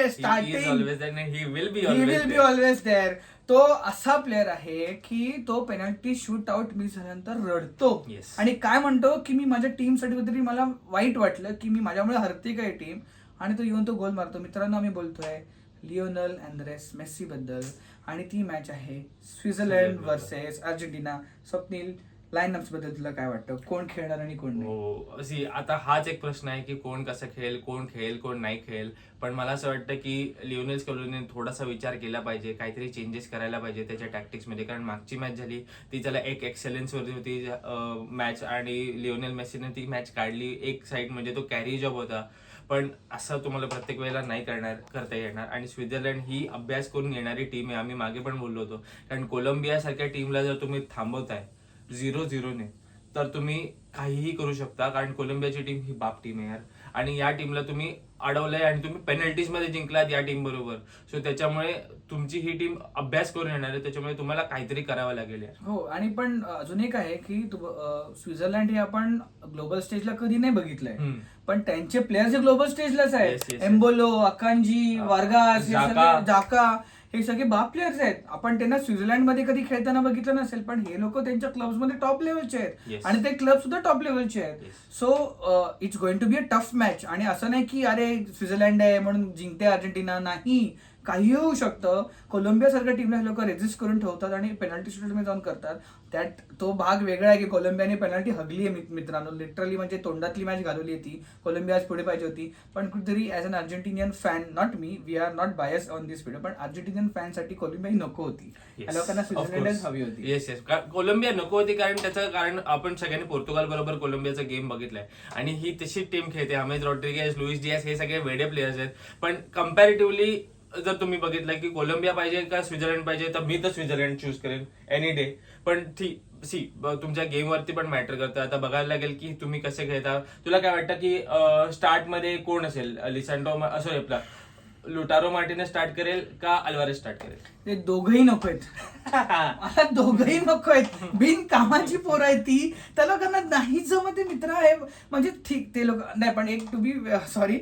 S2: starting.
S1: He will be
S2: always there. तो असा प्लेअर आहे की तो पेनल्टी शूट आउट मिस झाल्यानंतर रडतो आणि काय म्हणतो की मी माझ्या टीम साठी कुठेतरी मला वाईट वाटलं की मी माझ्यामुळे हरते काय टीम, आणि तो येऊन तो गोल मारतो. मित्रांनो, आम्ही बोलतोय लिओनेल अँद्रेस मेसी बद्दल. आणि ती मॅच आहे Switzerland versus Argentina. Swapnil, lineups बद्दल तुला काय वाटतं? कोण खेळणार आणि कोण नाही?
S1: आता हाच एक प्रश्न आहे की कोण कसं खेळेल, कोण नाही खेळेल. पण मला असं वाटतं की लिओनेल स्कॅलोनीने थोडासा विचार केला पाहिजे, काहीतरी चेंजेस करायला पाहिजे त्याच्या टॅक्टिक्स मध्ये. कारण मागची मॅच झाली ती त्याला एक एक्सेलन्स वरती होती मॅच, आणि लिओनेल मेसीने ती मॅच काढली एक साईड, म्हणजे तो कॅरी जॉब होता. पण असं तुम्हाला प्रत्येक वेळेला नाही करता येणार. आणि स्वित्झर्लंड ही अभ्यास करून येणारी टीम आहे, आम्ही मागे पण बोललो होतो. कारण कोलंबिया सारख्या टीमला जर तुम्ही थांबवताय 0-0 तर तुम्ही काहीही करू शकता. कारण कोलंबियाची टीम ही बाप टीम आहे यार, आणि या टीमला तुम्ही अडवलंय आणि तुम्ही पेनल्टीज मध्ये जिंकलात या टीम बरोबर. सो त्याच्यामुळे तुमची ही टीम अभ्यास करून येणार आहे, त्याच्यामुळे तुम्हाला काहीतरी करावं लागेल यार.
S2: हो, आणि पण अजून एक आहे की स्वित्झर्लंड हे आपण ग्लोबल स्टेजला कधी नाही बघितलंय, पण त्यांचे प्लेयर्स हे ग्लोबल स्टेजलाच आहेत. एम्बोलो, अकांजी, वार्गास, जाका, हे सगळे बाप प्लेयर्स आहेत. आपण त्यांना स्वित्झर्लंड मध्ये कधी खेळताना बघितलं नसेल, पण हे लोक त्यांच्या क्लब्स मध्ये टॉप लेवलचे आहेत आणि ते क्लब सुद्धा टॉप लेवलचे आहेत. So it's going to be a tough match. आणि असं नाही की अरे स्वित्झर्लंड आहे म्हणून जिंकते अर्जेंटिना, नाही, काही होऊ शकतं. कोलंबिया सारख्या टीमला हे लोक रेजिस्ट करून ठेवतात आणि पेनल्टी शूट मध्ये जाऊन करतात. त्यात तो भाग वेगळा आहे की कोलंबियाने पेनल्टी हगली आहे मित्रांनो, लिटरली म्हणजे तोंडातली मॅच घालवली आहे ती. कोलंबिया आज पुढे पाहिजे होती, पण कुठेतरी as an Argentinian fan, not me, we are not bias on this video, पण अर्जेंटिनियन फॅन साठी कोलंबिया ही नको होती. या लोकांना स्वित्झर्लंडच हवी होती.
S1: येस, कोलंबिया नको होती. कारण त्याचं कारण आपण सगळ्यांनी पोर्तुगाल बरोबर कोलंबियाचा गेम बघितलाय आणि ही तशी टीम खेळते. हमेज रॉड्रिगेज, लुईस डियास हे सगळे वेडे प्लेयर्स आहेत. पण कम्पॅरेटिव्हली जर तुम्ही बघितलं की कोलंबिया पाहिजे का स्वित्झर्लंड पाहिजे, तर मी तर स्वित्झर्लंड चूज करेन एनी डे. पण तुमच्या गेम वरती पण मॅटर करतं. आता बघायला लागेल की तुम्ही कसे खेळता. तुला काय वाटतं की स्टार्ट मध्ये कोण असेल? लिसँड्रो आपला लुटारो मार्टिनेज स्टार्ट करेल का अल्वारेज स्टार्ट करेल?
S2: ते दोघही नको आहेत. मला दोघही नको आहेत. बिन कामाची पोरं आहे ती, त्या लोकांना नाही जमत मित्र आहे. म्हणजे ठीक, ते लोक नाही, पण एक टू बी सॉरी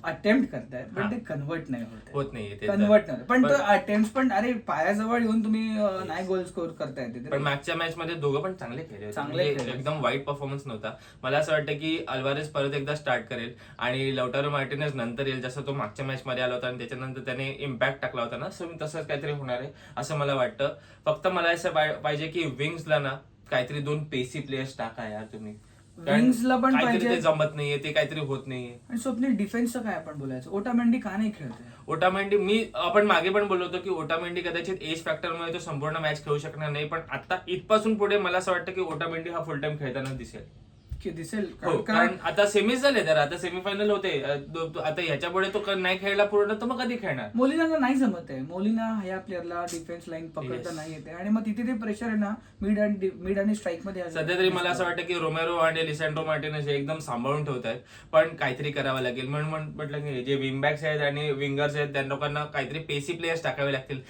S2: अटेम्प्ट करतायत, पण ते कन्वर्ट नाही
S1: होत नाही.
S2: कन्वर्ट नाही, पण तो अटेम्प्ट पण अरे पायाजवळ येऊन तुम्ही नाही गोल स्कोर करता येते.
S1: पण मागच्या मॅच मध्ये दोघं पण चांगले खेळले, एकदम वाईट परफॉर्मन्स नव्हता. मला असं वाटतं की अल्वारेज परत एकदा स्टार्ट करेल आणि लौटारो मार्टिनेज नंतर येईल, जसं तो मागच्या मॅच मध्ये आला होता आणि त्याच्यानंतर त्याने इम्पॅक्ट टाकला होता ना. सो तसंच काहीतरी होणार आहे असं मला वाटतं. फक्त मला असं पाहिजे की विंग्सला ना काहीतरी 2 पेसी प्लेयर्स टाका यार तुम्ही.
S2: विंग्सला पण
S1: काहीतरी
S2: पाहिजे,
S1: ते जमत नाहीये, ते काहीतरी होत नाहीये.
S2: आणि स्वप्नील डिफेन्सचं काय आपण बोलायचं, ओटामेंडी का नाही खेळतोय?
S1: ओटामेंडी आपण मागे पण बोललो होतो की ओटामेंडी कदाचित एज फॅक्टरमुळे तो संपूर्ण मॅच खेळू शकणार नाही, पण आता इथपासून पुढे मला असं वाटतं की ओटामेंडी हा फुल टाइम खेळताना दिसेल.
S2: दिसेल
S1: कारण आता सेमीज झाले, तर आता सेमीफायनल होते, आता ह्याच्या पुढे तो नाही खेळला पूर्ण तर मग कधी खेळणार?
S2: मोलिनाला नाही जमत आहे, मोलिना ह्या प्लेअरला डिफेन्स लाईन पकडता नाही येते, आणि मग तिथे ते प्रेशर आहे ना मिड आणि स्ट्राईक मध्ये.
S1: सध्या तरी मला असं वाटतं की रोमेरो आणि लिसँड्रो मार्टिनेज हे एकदम सांभाळून ठेवत आहेत, पण काहीतरी करावं लागेल. म्हणून म्हटलं की जे विंगबॅक्स आहेत आणि विंगर्स आहेत त्या लोकांना काहीतरी पेसी प्लेयर्स टाकावे लागतील,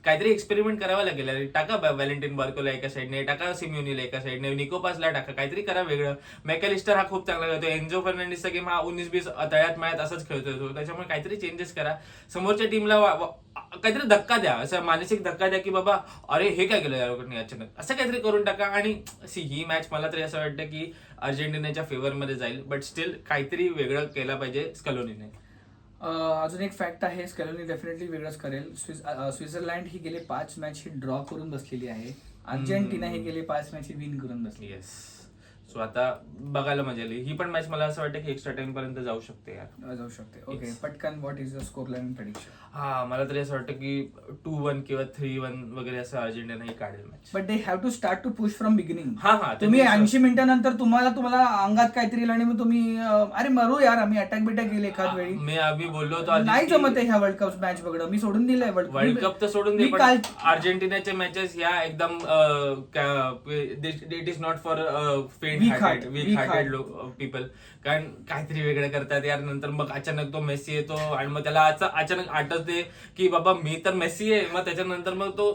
S1: काहीतरी एक्सपेरिमेंट करावं लागेल. टाका व्हॅलेंटिन बार्कोला एका साईडने, टाका सिम्युनीला एका साईडने, निकोपासला टाका, काहीतरी करा वेगळं. मॅकॅलिस्टर हा खूप चांगला खेळतो, एन्झो फर्नांडिसचा गेम हा 19-20 तळ्यात मळ्यात असंच खेळतोय तो, त्याच्यामुळे काहीतरी चेंजेस करा. समोरच्या टीमला काहीतरी धक्का द्या, असं मानसिक धक्का द्या की बाबा अरे हे काय केलं या लोकांनी अचानक, असं काहीतरी करून टाका. आणि ही मॅच मला तरी असं वाटतं की अर्जेंटिनाच्या फेवरमध्ये जाईल, बट स्टील काहीतरी वेगळं केलं पाहिजे स्कलोनीने.
S2: अजून एक फॅक्ट आहे, स्कलोनी डेफिनेटली वेगळंच करेल. स्वित्झर्लंड ही गेले 5 मॅच ही ड्रॉ करून बसलेली आहे, अर्जेंटिना ही गेले 5 मॅच ही विन करून बसली.
S1: येस, सो आता बघायला मजा आली. ही पण मॅच मला असं वाटतं की एक्स्ट्रा टाइम पर्यंत जाऊ शकते यार,
S2: जाऊ शकते. ओके, पटकन what is the score line prediction?
S1: हा, मला तरी असं वाटतं की 2-1 किंवा 3-1 वगैरे असं अर्जेंटिना ही काढेल match.
S2: But they have to start to push from beginning.
S1: हा,
S2: तुम्ही 80 मिनिटांनंतर तुम्हाला अंगात काहीतरी येईल आणि मग तुम्ही अरे मरू यार, आम्ही अटॅक बिटॅक गेले एखाद वेळी.
S1: आम्ही बोललो होतो
S2: नाही जमत आहे ह्या वर्ल्ड कप मॅच बघणं, मी सोडून दिलंय
S1: वर्ल्ड कप तर सोडून दे, पण अर्जेंटिनाच्या मॅचेस ह्या एकदम it is not for weak hearted people, कारण काहीतरी वेगळं करतात यार. नंतर मग अचानक तो मेसी येतो आणि मग त्याला अचानक आठवते की बाबा मी तर मेसी आहे, मग त्याच्यानंतर मग तो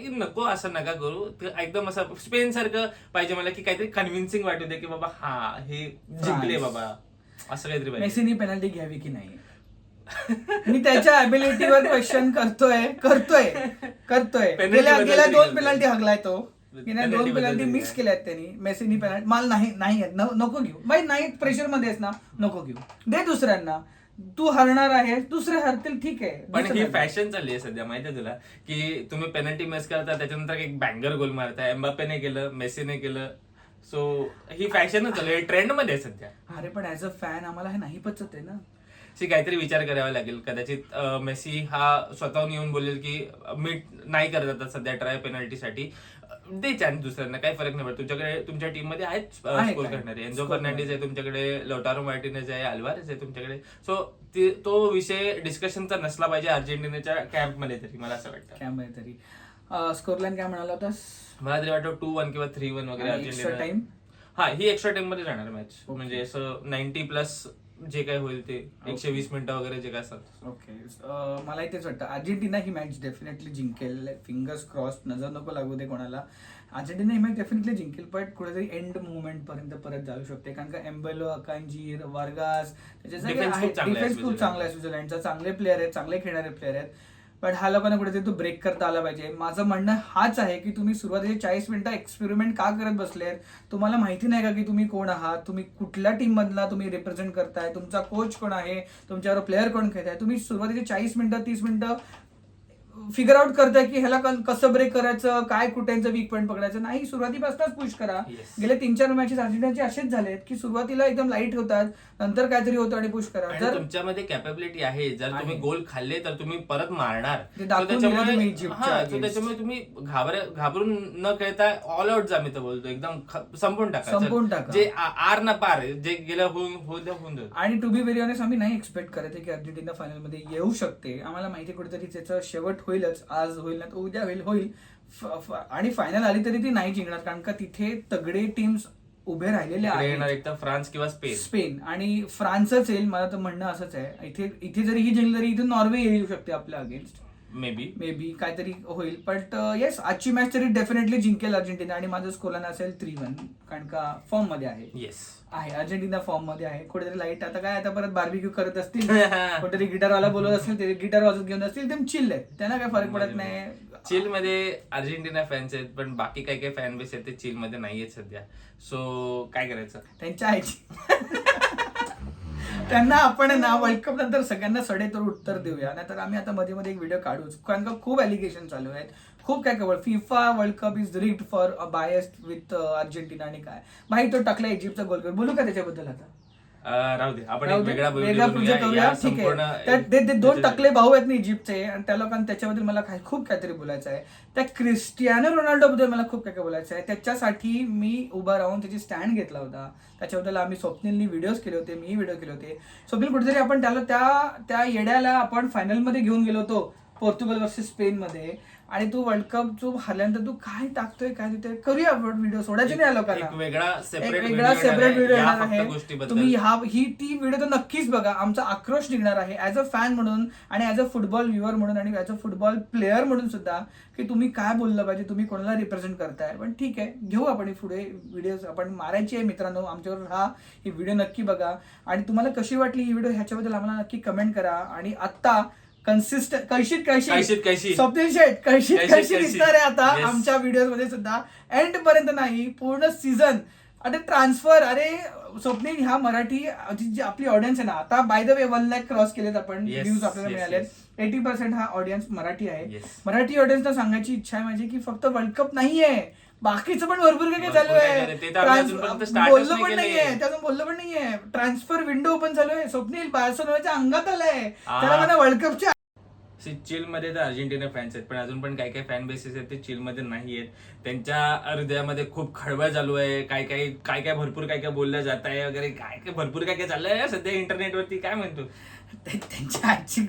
S1: नको, असं नका करू. एकदम असं स्पेन सारखं पाहिजे मला, की काहीतरी कन्व्हिन्सिंग वाटू दे की बाबा हा हे जिंकले बाबा, असं काहीतरी पाहिजे.
S2: मेसीनी पेनल्टी घ्यावी की नाही मी त्याच्या ॲबिलिटीवर क्वेश्चन करतोय. गेल्या 2 पेनल्टी हगलाय तो, 2 पेनल्टी मिक्स केल्यात त्यांनी. मेसीनी पेनल्टी मला नाही नको घेऊ बाई, नाही प्रेशर मध्ये आहेस ना, नको घेऊ, दे दुसऱ्यांना. तू हरणार आहे, दुसरे हरतील ठीक आहे.
S1: पण ही फॅशन चालली आहे सध्या, माहितीये तुला, की तुम्ही पेनल्टी मिस करता त्याच्यानंतर एक बँगर गोल मारताय. एम्बापेने केलं, मेसीने केलं, सो ही फॅशनच चालू आहे, ट्रेंड मध्ये आहे सध्या.
S2: अरे पण ऍज अ फॅन आम्हाला हे नाही पचत आहे ना.
S1: काहीतरी विचार करावा लागेल. कदाचित मेसी हा स्वतःहून येऊन बोलेल की मी नाही करत आता सध्या ट्राय पेनल्टीसाठी, दे चान्स दुसऱ्यांना, काही फरक नाही पडत. तुमच्याकडे तुमच्या टीम मध्ये आहेत स्कोर करणारे, एन्झो फर्नांडिस आहे तुमच्याकडे, लौटारो मार्टिनेज आहे, अल्वारेज आहे तुमच्याकडे. सो तो विषय डिस्कशनचा नसला पाहिजे अर्जेंटिनाच्या कॅम्प मध्ये तरी, मला असं वाटतं.
S2: कॅम्प मध्ये तरी स्कोर लाईन काय म्हणाला होतास?
S1: मला तरी वाटतं 2-1 किंवा 3-1 वगैरे अर्जेंटिना. हा, ही एक्स्ट्रा टाइम मध्ये जाणार मॅच, म्हणजे असं 90+ जे काय होईल ते 120 मिनिटं वगैरे जे काय असतात.
S2: ओके, मलाही तेच वाटतं. अर्जेंटिना ही मॅच डेफिनेटली जिंकेल, फिंगर्स क्रॉस, नजर नको लागू दे कोणाला. अर्जेंटिना ही मॅच डेफिनेटली जिंकेल, पण कुठेतरी एंड मुवमेंट पर्यंत परत जाऊ शकते, कारण का एम्बेलो, अकांजी, वार्गास, डिफेन्स खूप चांगला आहे स्वित्झर्लंडचा, चांगले प्लेअर आहेत, चांगले खेळणारे प्लेअर आहेत. पण हा लोकांना कुठेतरी तो ब्रेक करता आला पाहिजे. माझं म्हणणं हाच आहे की तुम्ही सुरुवातीचे 40 मिनिटं एक्सपेरिमेंट का करत बसलेत? तुम्हाला माहिती नाही का की तुम्ही कोण आहात, तुम्ही कुठल्या टीम मधला तुम्ही रिप्रेझेंट करताय, तुमचा कोच कोण आहे, तुमच्यावर प्लेअर कोण खेळत आहे. तुम्ही सुरुवातीचे 40 मिनिटं 30 मिनिटं फिगर आउट करताय की ह्याला कसं ब्रेक करायचं, काय कुठेचं वीक पॉईंट पकडायचं. नाही, सुरुवातीपासूनच पुश करा. गेले 3-4 मॅचेस अर्जेंटिनाचे असेच झालेत की सुरुवातीला एकदम लाईट होतात, नंतर काहीतरी होतं आणि पुश करा.
S1: जर तुमच्यामध्ये कॅपेबिलिटी आहे, जर तुम्ही गोल खाल्ले तर तुम्ही परत मारणार. त्याच्यामुळे तुम्ही घाबरून न खेळता ऑल आउट जा, मी तर बोलतो, एकदम संपून टाका. जे आर ना पार, जे गेलं होऊन. आणि
S2: टू बी व्हेरी ऑनेस्ट, आम्ही नाही एक्सपेक्ट करत की अर्जेंटिना फायनल मध्ये येऊ शकते. आम्हाला माहिती कुठेतरी त्याचं शेवट होईलच, आज होईल ना तर उद्या होईल. आणि फायनल आली तरी ती नाही जिंकणार, कारण का तिथे तगडे टीम्स उभे राहिलेले आहेत.
S1: एक तर फ्रान्स किंवा
S2: स्पेन आणि फ्रान्सच येईल, मला तर म्हणणं असंच आहे. इथे जरी ही जिंकली तरी इथे नॉर्वे येऊ शकते आपल्या अगेन्स्ट, मे बी काहीतरी होईल. बट येस, आजची मॅच तरी डेफिनेटली जिंकेल अर्जेंटिना, आणि माझं स्कोर असेल 3-1, कारण का फॉर्म मध्ये आहे.
S1: येस
S2: आहे, अर्जेंटिना फॉर्म मध्ये आहे. कुठेतरी लाईट आता काय, आता परत बार्बिक्यू करत असतील, कुठेतरी गिटारवाला बोलत असतील, ते गिटार वाजत घेऊन असतील, ते चिल आहेत, त्यांना काय फरक पडत नाही.
S1: चिल मध्ये अर्जेंटिना फॅन्स आहेत, पण बाकी काही फॅन बेस आहेत ते चिल मध्ये नाहीयेत सध्या. सो काय करायचं,
S2: त्यांच्या आईची त्यांना आपण ना वर्ल्ड कप नंतर सगळ्यांना सडेतोड उत्तर देऊया, नाहीतर आम्ही आता मध्ये मध्ये एक व्हिडिओ काढूच, कारण का खूप ॲलिगेशन चालू आहेत, खूप काय खबर. FIFA world cup is rigged for biased with Argentina आणि काय भाई तो टाकला इजिप्तचा गोल. बोलू का त्याच्याबद्दल आता?
S1: राहू दे, आपण एक वेगळा
S2: प्रोजेक्ट करूया. ठीक आहे. ते 2 टकले भाऊ आहेत ना इजिप्तचे, आणि त्या लोकांना त्याच्याबद्दल मला खूप काहीतरी बोलायचं आहे. त्या क्रिस्टियानो रोनाल्डो बद्दल मला खूप काय बोलायचं आहे. त्याच्यासाठी मी उभा राहून त्याची स्टँड घेतला होता. त्याच्याबद्दल आम्ही स्वप्नीलनी व्हिडिओज केले होते, मी व्हिडिओ केले होते. स्वप्नील कुठेतरी आपण त्याला त्या येड्याला आपण फायनलमध्ये घेऊन गेलो होतो पोर्तुगल वर्सेस स्पेन मध्ये, आणि तू वर्ल्ड कप जो हरल्यानंतर तू काय टाकतोय काय तिथे करूया व्हिडिओ. सोडायचे नाही लोकांना.
S1: एक वेगळा सेपरेट
S2: व्हिडिओ येणार आहे. तुम्ही ती व्हिडिओ तर नक्कीच बघा. आमचा आक्रोश निघणार आहे ऍज अ फॅन म्हणून, आणि ऍज अ फुटबॉल व्ह्युअर म्हणून, आणि ऍज अ फुटबॉल प्लेअर म्हणून सुद्धा, की तुम्ही काय बोललं पाहिजे, तुम्ही कोणाला रिप्रेझेंट करताय. पण ठीक आहे, घेऊ आपण पुढे व्हिडिओ आपण मारायची आहे मित्रांनो. आमच्यावर ही व्हिडिओ नक्की बघा, आणि तुम्हाला कशी वाटली ही व्हिडिओ ह्याच्याबद्दल आम्हाला नक्की कमेंट करा. आणि आता कळशीत स्वप्नील शेट कळशीत दिसणार आहे आता आमच्या व्हिडिओ मध्ये सुद्धा. एंड पर्यंत नाही, पूर्ण सीझन. आता ट्रान्सफर, अरे स्वप्नील, ह्या मराठी जी आपली ऑडियन्स आहे ना, आता by the way 1 lakh cross केलेत आपण, व्ह्यूज आपल्याला मिळाले. 80% हा ऑडियन्स मराठी आहे. मराठी ऑडियन्सला सांगायची इच्छा आहे माझी की फक्त वर्ल्ड कप नाहीये, बाकीचं पण भरपूर काय चालू आहे. बोललो पण नाहीये. ट्रान्सफर विंडो ओपन चालू आहे. स्वप्नील बार्सेलोनाच्या अंगात आलाय, त्याला म्हणा वर्ल्ड कपच्या.
S1: चिल मध्ये तर अर्जेंटिना फॅन्स आहेत, पण अजून पण काही काही फॅन बेसेस आहेत ते चिल मध्ये नाही आहेत. त्यांच्या हृदयामध्ये खूप खळबळ चालू आहे. काय भरपूर काय बोललं जात आहे वगैरे, काय भरपूर काय चाललंय सध्या इंटरनेटवरती. काय म्हणतो
S2: त्यांच्या आजची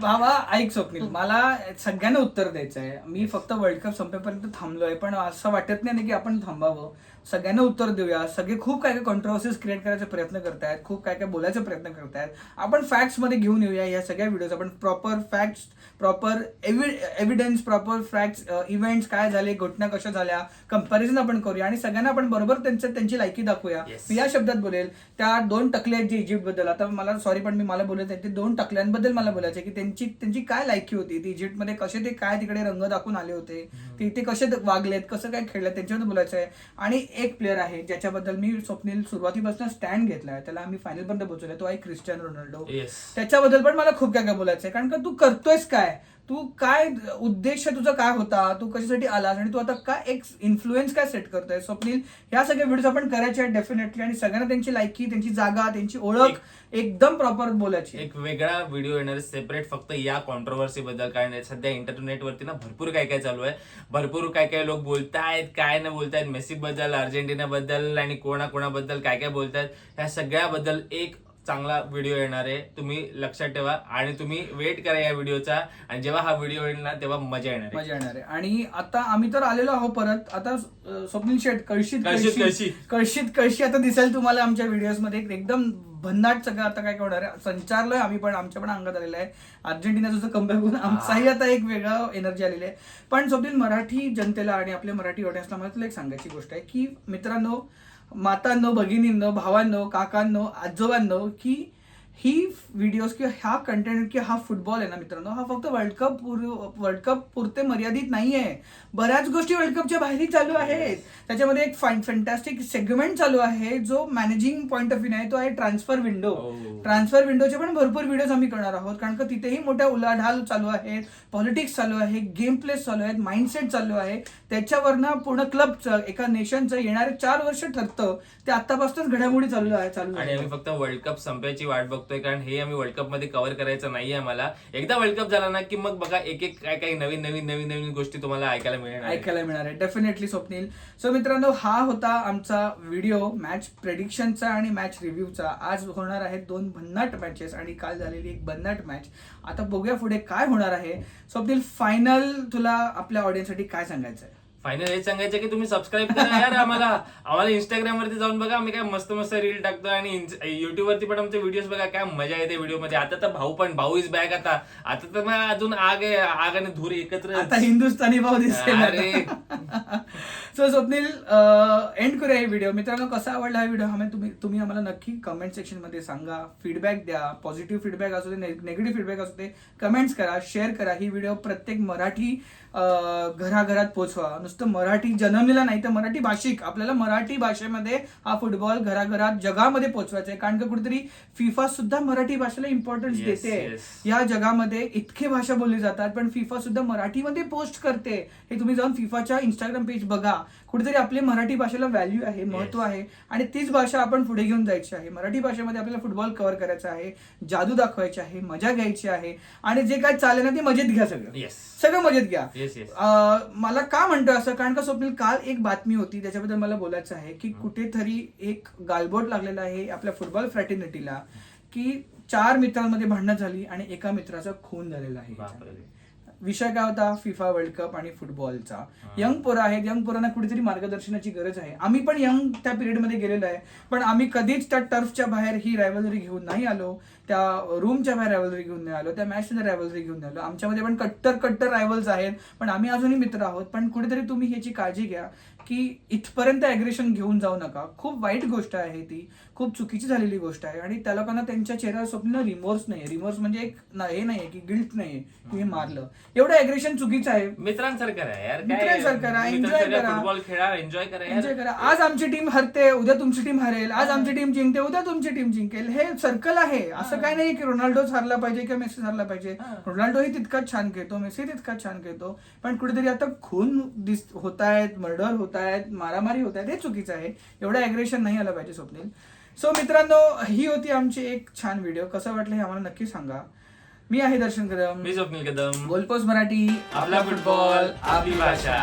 S2: बाबा ऐक स्वप्नील, मला सगळ्यांना उत्तर द्यायचं आहे. मी फक्त वर्ल्ड कप संपेपर्यंत थांबलोय, पण असं वाटत नाही की आपण थांबावं. सगळ्यांना उत्तर देऊया. सगळे खूप काय कॉन्ट्रोवर्सीज क्रिएट करायचा प्रयत्न करतायत, खूप काय बोलायचा प्रयत्न करतायत. आपण फॅक्ट्स मध्ये घेऊन येऊया या सगळ्या व्हिडिओज. आपण proper facts, proper evidence, proper facts, events काय झाले, घटना कशा झाल्या, कंपॅरिझन आपण करूया, आणि सगळ्यांना आपण बरोबर त्यांची लायकी दाखवूया. मी या शब्दात बोलेल, त्या 2 टकले आहेत जे इजिप्त बद्दल, आता मला सॉरी पण मला बोलायचं आहे, ते 2 टकल्यांबद्दल मला बोलायचं आहे की त्यांची काय लायकी होती, ती इजिप्तमध्ये कसे ते काय तिकडे रंग दाखवून आले होते, ते कसे वागलेत, कसं काय खेळलेत, त्यांच्याबद्दल बोलायचं आहे. आणि एक प्लेअर आहे ज्याच्याबद्दल मी स्वप्नील सुरुवातीपासून स्टँड घेतलाय, त्याला आम्ही फायनल पर्यंत पोहोचलोय, तो आहे क्रिस्टियानो रोनाल्डो. त्याच्याबद्दल पण मला खूप काय बोलायचं आहे. कारण का तू करतोयस काय, तू काय उद्देश तुझा काय होता, तू कशासाठी आलास, आणि तू आता काय एक इन्फ्लुएन्स काय सेट करतोय. स्वप्नील, ह्या सगळ्या व्हिडिओज आपण करायचे आहेत डेफिनेटली, आणि सगळ्यांना त्यांची लायकी, त्यांची जागा, त्यांची ओळख एकदम प्रॉपर बोलायची.
S1: एक वेगळा व्हिडिओ येणार सेपरेट फक्त या कॉन्ट्रोवर्सी बद्दल. कारण सध्या इंटरनेटवरती ना भरपूर काय चालू आहे. भरपूर काय लोक बोलतायत, काय न बोलतायत, मेसी बद्दल, अर्जेंटिना बद्दल, आणि कोणाबद्दल काय बोलतायत. ह्या सगळ्याबद्दल एक चांगला व्हिडिओ येणार आहे, तुम्ही लक्षात ठेवा. आणि तुम्ही वेट करा या व्हिडिओचा, आणि जेव्हा हा व्हिडिओ येईल ना तेव्हा मजा येणार आहे.
S2: आणि आता आम्ही तर आलेलो आहोत परत. आता स्वप्नील शेट कळशी आता दिसेल तुम्हाला आमच्या व्हिडिओज मध्ये. एकदम भन्नाट सगळं आता काय होणार आहे, संचारलोय आम्ही पण, आमच्या पण अंगात आलेलं आहे. अर्जेंटिनाचं कमबॅक होऊन आमचाही आता एक वेगळं एनर्जी आलेली आहे. पण स्वप्नील, मराठी जनतेला आणि आपल्या मराठी ऑडियन्सला मला तुला एक सांगायची गोष्ट आहे की मित्रांनो, मातांनो, भगिनींनो, भावांनो, काकांनो, आजोबांनो, की ही व्हिडिओज किंवा हा कंटेंट किंवा हा फुटबॉल आहे ना मित्रांनो, हा फक्त वर्ल्ड कप पुरते मर्यादित नाहीये. बऱ्याच गोष्टी वर्ल्ड कपच्या बाहेरही चालू आहेत. त्याच्यामध्ये एक फॅन्टॅस्टिक सेगमेंट चालू आहे जो मॅनेजिंग पॉईंट ऑफ व्ह्यू आहे, तो आहे ट्रान्सफर विंडो. ट्रान्सफर विंडोचे पण भरपूर व्हिडिओज आम्ही करणार आहोत, कारण का तिथेही मोठ्या उलाढाल चालू आहेत, पॉलिटिक्स चालू आहे, गेम प्लेस चालू आहेत, माइंडसेट चालू आहे. त्याच्यावरनं पूर्ण क्लबचं, एका नेशनचं येणारे 4 वर्ष ठरतं, ते आतापासूनच घडामोडी चालू आहे.
S1: आणि आम्ही फक्त वर्ल्ड कप संपायची वाट बघतोय, कारण हे आम्ही वर्ल्ड कप मध्ये कव्हर करायचं नाहीये आम्हाला. एकदा वर्ल्ड कप झाला ना की मग बघा एक काय नवीन गोष्टी तुम्हाला ऐकायला मिळणार
S2: आहे डेफिनेटली स्वप्नील. सो मित्रांनो, हा होता आमचा व्हिडिओ मॅच प्रेडिक्शनचा आणि मॅच रिव्ह्यूचा. आज होणार आहेत 2 भन्नाट मॅचेस, आणि काल झालेली एक भन्नाट मॅच. आता बघूया पुढे काय होणार आहे. स्वप्नील, फायनल तुला आपल्या ऑडियन्ससाठी काय सांगायचं आहे?
S1: फायनल हेच सांगायचं की तुम्ही सबस्क्राईब करा यार आम्हाला इंस्टाग्राम वरती जाऊन बघा, आम्ही काय मस्त रील टाकतो, आणि युट्यूब वरती पण आमचे व्हिडिओज बघा, काय मजा येते व्हिडिओ मध्ये. आता तर भाऊ इज बॅक. आता तर मग अजून आग आणि धूर एकत्र,
S2: आता हिंदुस्थानी भाऊ दिसते. सो स्वप्नील, एंड करूया ही व्हिडिओ. मित्रांनो, कसा आवडला हा व्हिडिओ तुम्ही आम्हाला नक्की कमेंट सेक्शन मध्ये सांगा. फीडबॅक द्या, पॉझिटिव्ह फीडबॅक असू दे, नेगेटिव्ह फीडबॅक असू दे, कमेंट्स करा, शेअर करा. ही व्हिडिओ प्रत्येक मराठी घराघरात पोचवा. नुसतं मराठी जन्मलेला नाही तर मराठी भाषिक, आपल्याला मराठी भाषेमध्ये हा फुटबॉल घराघरात जगामध्ये पोचवायचा आहे. कारण का कुठेतरी फिफा सुद्धा मराठी भाषेला इम्पॉर्टन्स देते. या जगामध्ये इतके भाषा बोलली जातात पण फिफा सुद्धा मराठीमध्ये पोस्ट करते. हे तुम्ही जाऊन फिफाच्या इंस्टाग्राम पेज बघा. कुठेतरी आपली मराठी भाषेला व्हॅल्यू आहे, महत्व आहे आणि तीच भाषा आपण पुढे घेऊन जायची आहे. मराठी भाषेमध्ये आपल्याला फुटबॉल कव्हर करायचा आहे, जादू दाखवायची आहे, मजा घ्यायची आहे आणि जे काय चालेल ना ते मजेत घ्या. सगळं मजेत घ्या. मला का म्हणतो असं, कारण का स्वप्नील काल एक बातमी होती त्याच्याबद्दल मला बोलायचं आहे की कुठेतरी एक गालबोट लागलेला आहे आपल्या फुटबॉल फ्रॅटर्निटीला की 4 मित्रांमध्ये भांडणं झाली आणि एका मित्राचा खून झालेला आहे. विषय काय होता, फिफा वर्ल्ड कप आणि फुटबॉलचा. यंग पोरं आहेत, यंग पोरांना कुठेतरी मार्गदर्शनाची गरज आहे. आम्ही पण यंग त्या पिरियडमध्ये गेलेलो आहे पण आम्ही कधीच त्या टर्फच्या बाहेर ही रायव्हलरी घेऊन नाही आलो, त्या रूमच्या बाहेर रायव्हलरी घेऊन नाही आलो, त्या मॅचच्या रायव्हलरी घेऊन नाही आलो. आमच्यामध्ये पण कट्टर रायव्हल्स आहेत पण आम्ही अजूनही मित्र आहोत. पण कुठेतरी तुम्ही ह्याची काळजी घ्या की इथपर्यंत ॲग्रेशन घेऊन जाऊ नका. खूप वाईट गोष्ट आहे ती, खूप चुकीची झालेली गोष्ट आहे आणि त्या लोकांना त्यांच्या चेहऱ्यावर स्वप्न रिमोर्स नाही. रिमोर्स म्हणजे एक हे नाहीये की गिल्ट नाहीये की हे मारलं. एवढं ॲग्रेशन चुकीचं आहे.
S1: मित्रांसारखं आहे यार,
S2: मित्रांसारखं करा, एन्जॉय करा,
S1: फुटबॉल खेळा, एन्जॉय करा.
S2: आज आमची टीम हरते, उद्या तुमची टीम हरेल, आज आमची टीम जिंकते, उद्या तुमची टीम जिंकेल. हे सर्कल आहे. असं काही नाही की रोनाल्डोच हरला पाहिजे किंवा मेसी हरला पाहिजे. रोनाल्डोही तितकाच छान खेळतो, मेसी तितकाच छान खेळतो. पण कुठेतरी आता खून होत आहेत, मर्डर होत आहेत, मारामारी होत आहेत, हे चुकीचं आहे. एवढं ॲग्रेशन नाही आलं पाहिजे स्वप्नील. सो मित्रांनो, ही होती आमची एक छान व्हिडिओ. कसं वाटलं हे आम्हाला नक्की सांगा. मी आहे दर्शन कदम,
S1: मी स्वप्नील कदम.
S2: बोलपोस्ट मराठी,
S1: आपला फुटबॉल आपली भाषा.